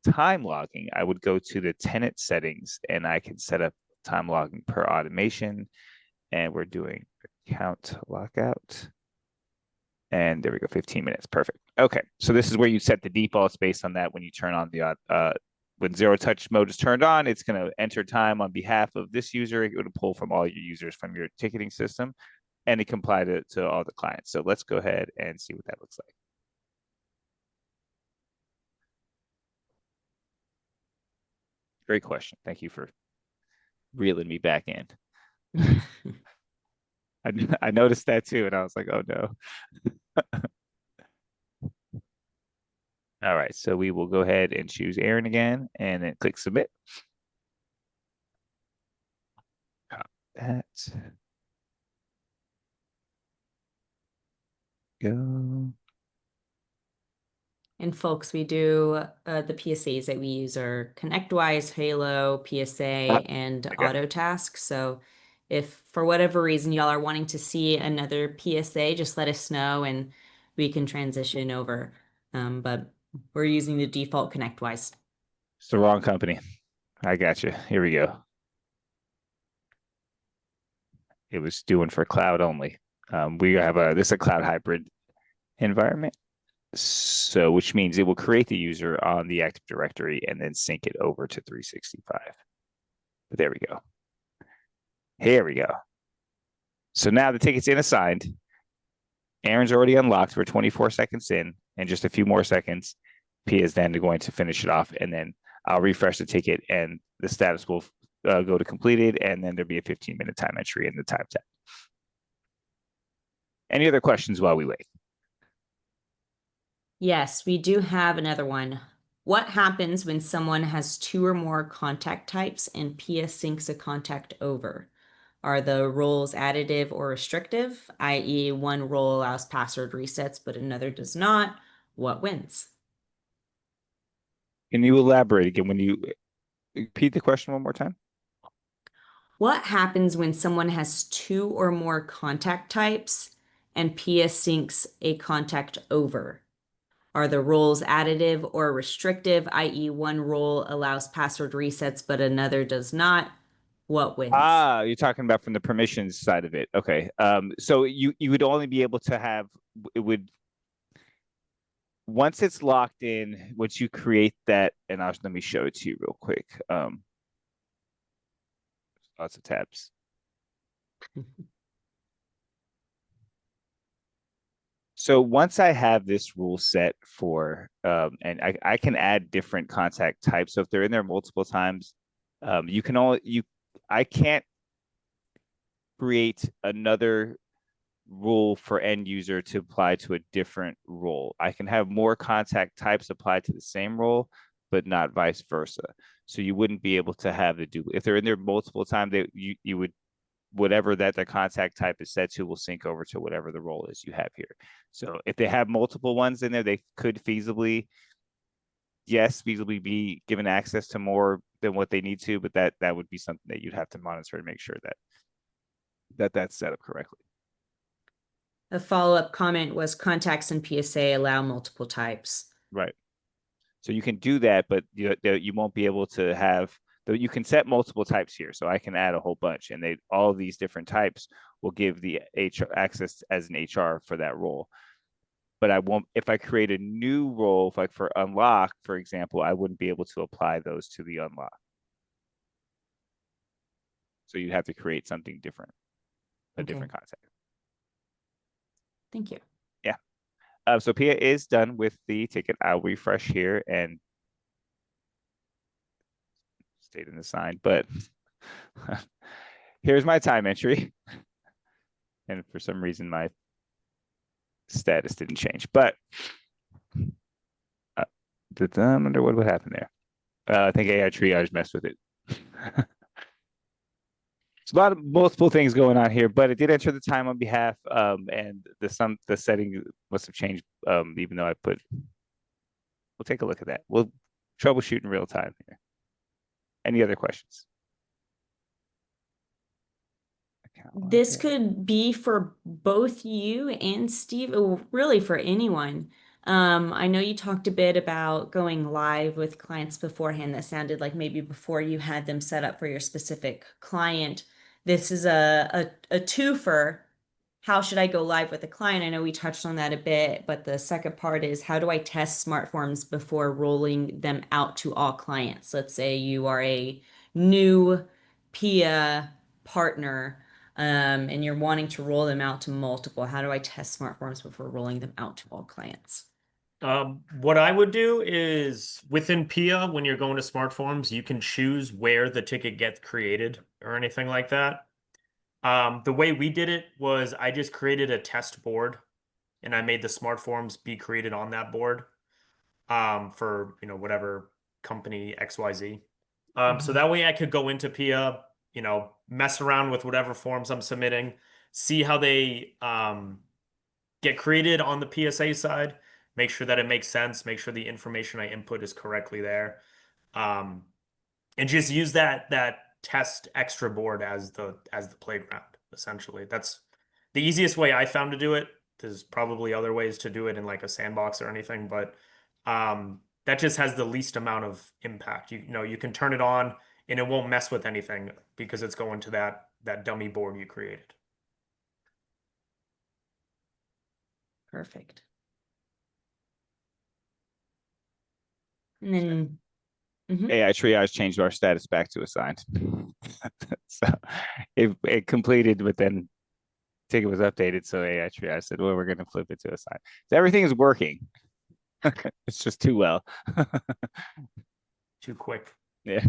Speaker 3: time logging, I would go to the tenant settings, and I can set up time logging per automation, and we're doing count lockout. And there we go, 15 minutes, perfect. Okay, so this is where you set the defaults based on that. When you turn on the, when zero touch mode is turned on, it's gonna enter time on behalf of this user. It would pull from all your users from your ticketing system, and it can apply to all the clients. So let's go ahead and see what that looks like. Great question, thank you for reeling me back in. I noticed that too, and I was like, oh no. All right, so we will go ahead and choose Aaron again, and then click submit. Copy that. Go.
Speaker 1: And folks, we do the PSAs that we use are ConnectWise, Halo, PSA, and Autotask. So if for whatever reason y'all are wanting to see another PSA, just let us know and we can transition over. But we're using the default ConnectWise.
Speaker 3: It's the wrong company. I got you. Here we go. It was doing for cloud only. We have this is a cloud hybrid environment. So which means it will create the user on the Active Directory and then sync it over to 365. But there we go. Here we go. So now the ticket's in assigned. Aaron's already unlocked. We're 24 seconds in, and just a few more seconds, Pia is then going to finish it off, and then I'll refresh the ticket, and the status will go to completed, and then there'll be a 15-minute time entry in the time tab. Any other questions while we wait?
Speaker 1: Yes, we do have another one. What happens when someone has 2 or more contact types and Pia syncs a contact over? Are the roles additive or restrictive, i.e., one role allows password resets, but another does not? What wins?
Speaker 3: Can you elaborate again when you repeat the question one more time?
Speaker 1: What happens when someone has 2 or more contact types and Pia syncs a contact over? Are the roles additive or restrictive, i.e., one role allows password resets, but another does not? What wins?
Speaker 3: Ah, you're talking about from the permissions side of it. Okay. So you would only be able to have it would once it's locked in, once you create that, and let me show it to you real quick. Lots of tabs. So once I have this rule set for, and I can add different contact types. So if they're in there multiple times, I can't create another rule for end user to apply to a different role. I can have more contact types applied to the same role, but not vice versa. So you wouldn't be able to have the if they're in there multiple times, you would whatever that the contact type is set to will sync over to whatever the role is you have here. So if they have multiple ones in there, they could feasibly be given access to more than what they need to, but that would be something that you'd have to monitor to make sure that that's set up correctly.
Speaker 1: A follow-up comment was contacts in PSA allow multiple types.
Speaker 3: Right. So you can do that, but you won't be able to have, though you can set multiple types here. So I can add a whole bunch, and all of these different types will give the HR access as an HR for that role. But I won't, if I create a new role, like for unlock, for example, I wouldn't be able to apply those to the unlock. So you'd have to create something different, a different contact.
Speaker 1: Thank you.
Speaker 3: Yeah. So Pia is done with the ticket. I'll refresh here and stayed in the sign, but here's my time entry. And for some reason, my status didn't change, but I wonder what would happen there. I think AI triage messed with it. It's a lot of multiple things going on here, but it did enter the time on behalf, and the setting must have changed, even though we'll take a look at that. We'll troubleshoot in real time here. Any other questions?
Speaker 1: This could be for both you and Steve, or really for anyone. I know you talked a bit about going live with clients beforehand. That sounded like maybe before you had them set up for your specific client. This is a twofer. How should I go live with a client? I know we touched on that a bit, but the second part is how do I test SmartForms before rolling them out to all clients? Let's say you are a new Pia partner, and you're wanting to roll them out to multiple. How do I test SmartForms before rolling them out to all clients?
Speaker 4: What I would do is within Pia, when you're going to SmartForms, you can choose where the ticket gets created or anything like that. The way we did it was I just created a test board and I made the SmartForms be created on that board for whatever company XYZ. So that way I could go into Pia, mess around with whatever forms I'm submitting, see how they get created on the PSA side, make sure that it makes sense, make sure the information I input is correctly there, and just use that test extra board as the playground. Essentially, that's the easiest way I found to do it. There's probably other ways to do it in like a sandbox or anything, but that just has the least amount of impact. You can turn it on and it won't mess with anything because it's going to that dummy board you created.
Speaker 1: Perfect. And then
Speaker 3: AI triage changed our status back to assigned. So it completed within ticket was updated, so AI triage said, well, we're going to flip it to a sign. So everything is working. It's just too well.
Speaker 4: Too quick.
Speaker 3: Yeah.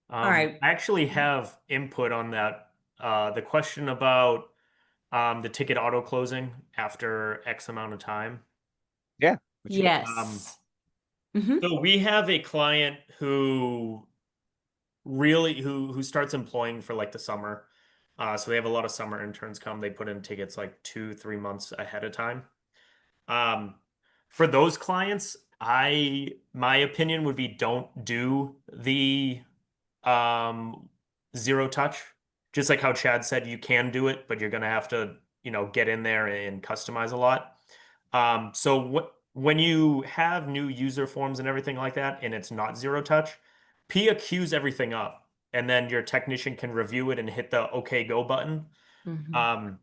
Speaker 1: All right.
Speaker 4: I actually have input on that. The question about the ticket auto closing after X amount of time.
Speaker 3: Yeah.
Speaker 1: Yes. Mhm.
Speaker 4: So we have a client who really who starts employing for like the summer. So they have a lot of summer interns come. They put in tickets like 2, 3 months ahead of time. For those clients, my opinion would be don't do the um, zero touch. Just like how Chad said, you can do it, but you're gonna have to, get in there and customize a lot. So when you have new user forms and everything like that, and it's not zero touch, Pia queues everything up, and then your technician can review it and hit the OK Go button.
Speaker 1: Mhm.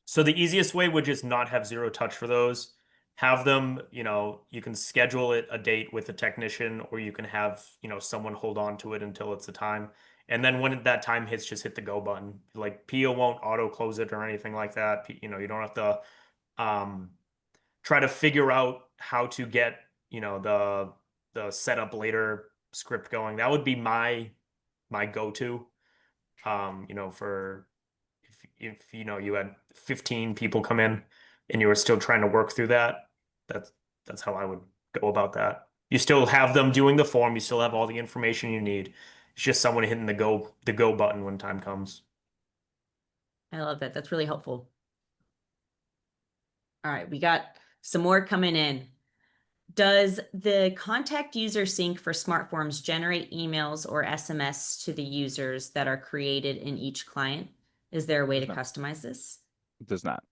Speaker 4: So the easiest way would just not have zero touch for those. Have them, you can schedule it a date with a technician, or you can have, someone hold on to it until it's the time. And then when that time hits, just hit the go button. Like Pia won't auto close it or anything like that. You don't have to try to figure out how to get, the setup later script going. That would be my go-to. For if you had 15 people come in and you were still trying to work through that, that's how I would go about that. You still have them doing the form, you still have all the information you need. It's just someone hitting the go button when time comes.
Speaker 1: I love that. That's really helpful. All right, we got some more coming in. Does the contact user sync for SmartForms generate emails or SMS to the users that are created in each client? Is there a way to customize this?
Speaker 3: It does not.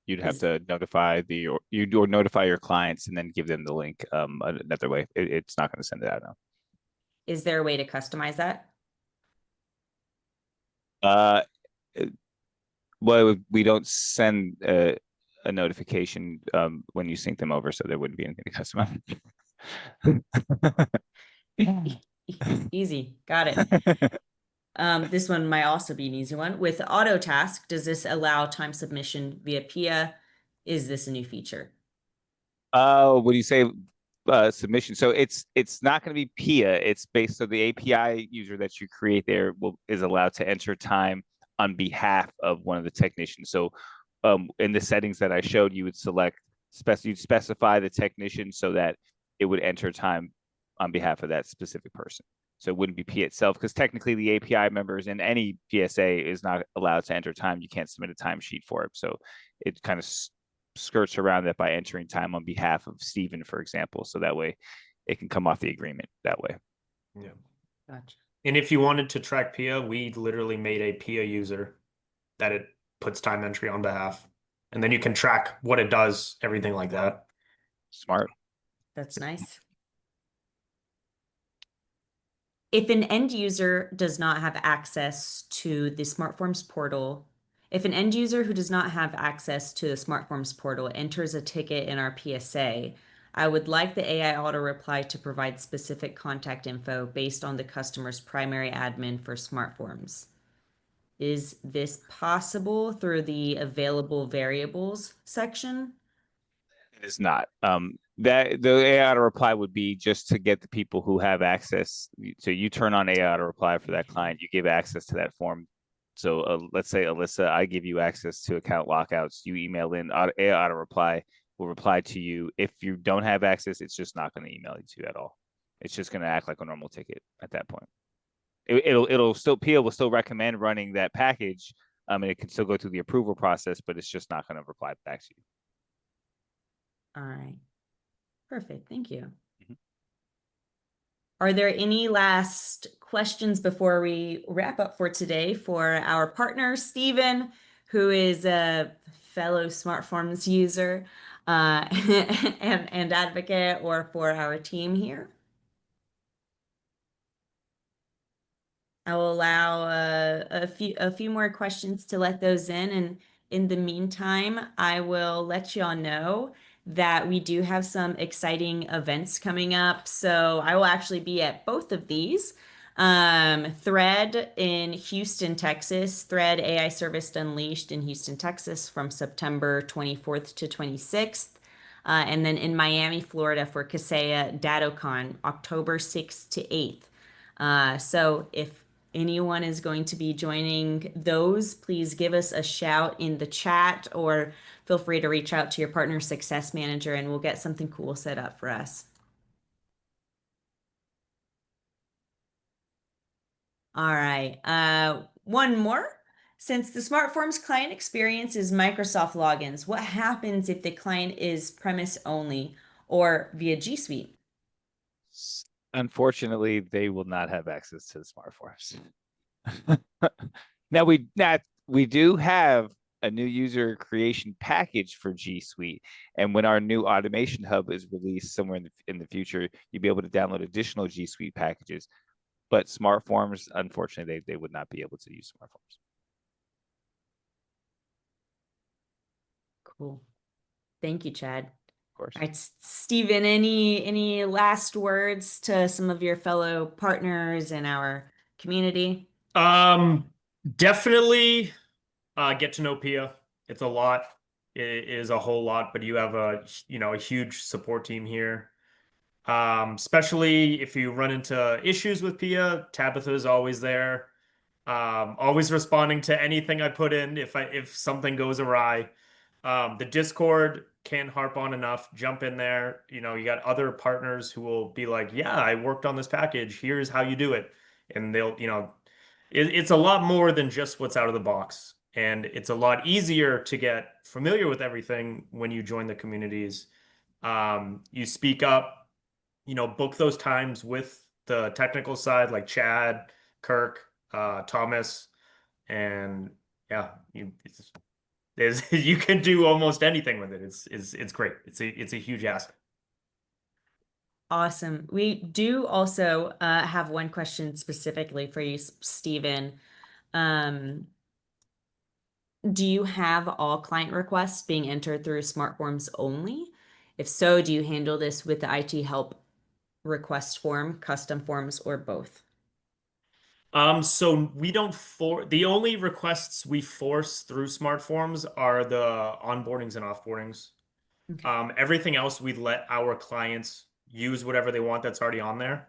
Speaker 3: You'd have
Speaker 1: Is-
Speaker 3: to notify or notify your clients and then give them the link another way. It's not going to send it out now.
Speaker 1: Is there a way to customize that?
Speaker 3: Well, we don't send a notification when you sync them over, so there wouldn't be anything to customize.
Speaker 1: Easy. Got it. This one might also be an easy one. With auto task, does this allow time submission via Pia? Is this a new feature?
Speaker 3: What do you say? Submission. So it's not going to be Pia. It's based on the API user that you create there is allowed to enter time on behalf of one of the technicians. So in the settings that I showed, you would you'd specify the technician so that it would enter time on behalf of that specific person. So it wouldn't be Pia itself, because technically the API members in any PSA is not allowed to enter time. You can't submit a timesheet for it. So it kind of skirts around that by entering time on behalf of Stephen, for example. So that way it can come off the agreement that way.
Speaker 4: Yeah.
Speaker 1: Gotcha.
Speaker 4: And if you wanted to track Pia, we literally made a Pia user that it puts time entry on behalf. And then you can track what it does, everything like that.
Speaker 3: Smart.
Speaker 1: That's nice. If an end user does not have access to the SmartForms portal, if an end user who does not have access to the SmartForms portal enters a ticket in our PSA, I would like the AI auto reply to provide specific contact info based on the customer's primary admin for SmartForms. Is this possible through the available variables section?
Speaker 3: It is not. That the AI auto reply would be just to get the people who have access. So you turn on AI auto reply for that client, you give access to that form. So let's say, Alyssa, I give you access to account lockouts. You email in, AI auto reply will reply to you. If you don't have access, it's just not going to email you to at all. It's just going to act like a normal ticket at that point. It'll still, Pia will still recommend running that package, and it can still go through the approval process, but it's just not going to reply back to you.
Speaker 1: All right. Perfect. Thank you.
Speaker 3: Mhm.
Speaker 1: Are there any last questions before we wrap up for today for our partner, Stephen, who is a fellow SmartForms user and advocate, or for our team here? I will allow a few more questions to let those in, and in the meantime, I will let you all know that we do have some exciting events coming up. So I will actually be at both of these. Thread in Houston, Texas. Thread AI Service Unleashed in Houston, Texas from September 24th to 26th. And then in Miami, Florida for Kaseya DattoCon, October 6th to 8th. So if anyone is going to be joining those, please give us a shout in the chat or feel free to reach out to your partner success manager and we'll get something cool set up for us. All right. One more. Since the SmartForms client experience is Microsoft logins, what happens if the client is premise only or via G Suite?
Speaker 3: Unfortunately, they will not have access to the SmartForms. Now we do have a new user creation package for G Suite, and when our new automation hub is released somewhere in the future, you'll be able to download additional G Suite packages. But SmartForms, unfortunately, they would not be able to use SmartForms.
Speaker 1: Cool. Thank you, Chad.
Speaker 3: Of course.
Speaker 1: All right, Stephen, any last words to some of your fellow partners in our community?
Speaker 4: Definitely get to know Pia. It's a lot. It is a whole lot, but you have a huge support team here. Especially if you run into issues with Pia, Tabitha is always there. Always responding to anything I put in if something goes awry. The Discord can't harp on enough. Jump in there. You got other partners who will be like, yeah, I worked on this package. Here's how you do it. And it's a lot more than just what's out of the box. And it's a lot easier to get familiar with everything when you join the communities. You speak up, book those times with the technical side like Chad, Kirk, Thomas, and yeah, you can do almost anything with it. It's great. It's a huge asset.
Speaker 1: Awesome. We do also have one question specifically for you, Stephen. Do you have all client requests being entered through SmartForms only? If so, do you handle this with the IT help request form, custom forms, or both?
Speaker 4: So we don't the only requests we force through SmartForms are the onboardings and offboardings.
Speaker 1: Okay.
Speaker 4: Everything else we let our clients use whatever they want that's already on there.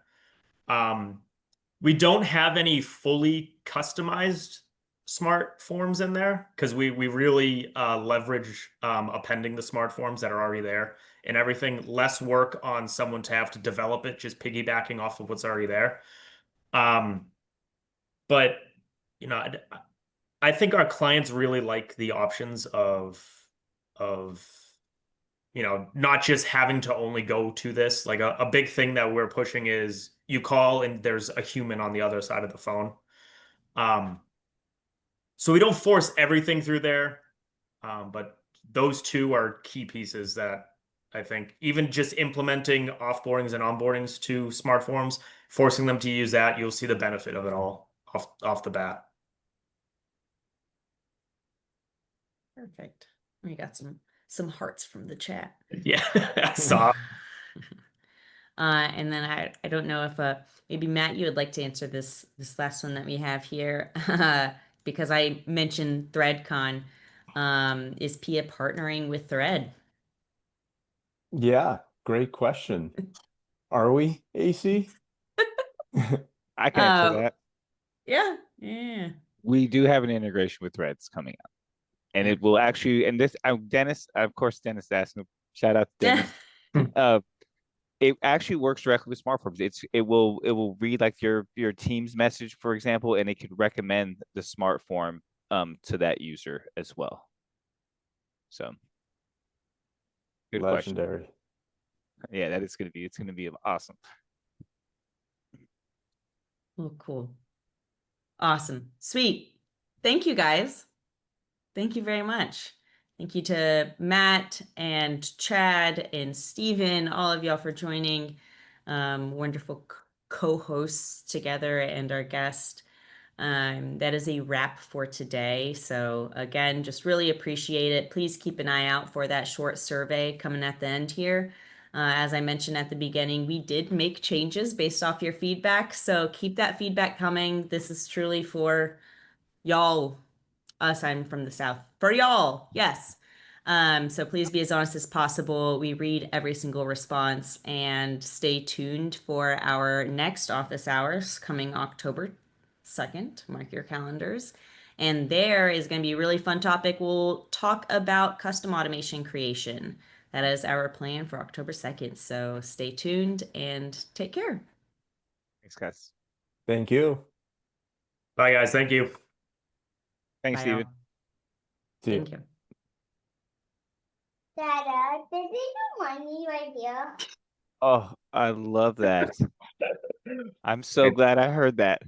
Speaker 4: We don't have any fully customized smart forms in there because we really leverage appending the smart forms that are already there and everything. Less work on someone to have to develop it, just piggybacking off of what's already there. But I think our clients really like the options of not just having to only go to this. Like a big thing that we're pushing is you call and there's a human on the other side of the phone. So we don't force everything through there, but those two are key pieces that I think even just implementing offboardings and onboardings to SmartForms, forcing them to use that, you'll see the benefit of it all off the bat.
Speaker 1: Perfect. We got some hearts from the chat.
Speaker 4: Yeah, I saw.
Speaker 1: And then I don't know if maybe Matt, you would like to answer this last one that we have here because I mentioned ThreadCon. Is Pia partnering with Thread?
Speaker 2: Yeah, great question. Are we, AC?
Speaker 3: I can answer
Speaker 1: Uh,
Speaker 3: that.
Speaker 1: yeah.
Speaker 3: We do have an integration with Threads coming up, and it will actually. And this, Dennis, of course, Dennis asked. Shout out to Dennis. It actually works directly with SmartForms. It will read like your team's message, for example, and it could recommend the SmartForm to that user as well. So good
Speaker 2: Legendary.
Speaker 3: question. Yeah, that is it's gonna be awesome.
Speaker 1: Oh, cool. Awesome. Sweet. Thank you, guys. Thank you very much. Thank you to Matt and Chad and Stephen, all of y'all for joining. Wonderful co-hosts together and our guest. That is a wrap for today. So again, just really appreciate it. Please keep an eye out for that short survey coming at the end here. As I mentioned at the beginning, we did make changes based off your feedback, so keep that feedback coming. This is truly for y'all. Us, I'm from the South. For y'all, yes. So please be as honest as possible. We read every single response and stay tuned for our next office hours coming October 2nd. Mark your calendars. And there is going to be a really fun topic. We'll talk about custom automation creation. That is our plan for October 2nd. So stay tuned and take care.
Speaker 3: Thanks, guys.
Speaker 2: Thank you.
Speaker 4: Bye, guys. Thank you.
Speaker 3: Thanks,
Speaker 1: Bye,
Speaker 3: Steven.
Speaker 1: y'all.
Speaker 2: See you.
Speaker 1: Thank you.
Speaker 5: Dada, there's no money right here.
Speaker 3: Oh, I love that. I'm so glad I heard that.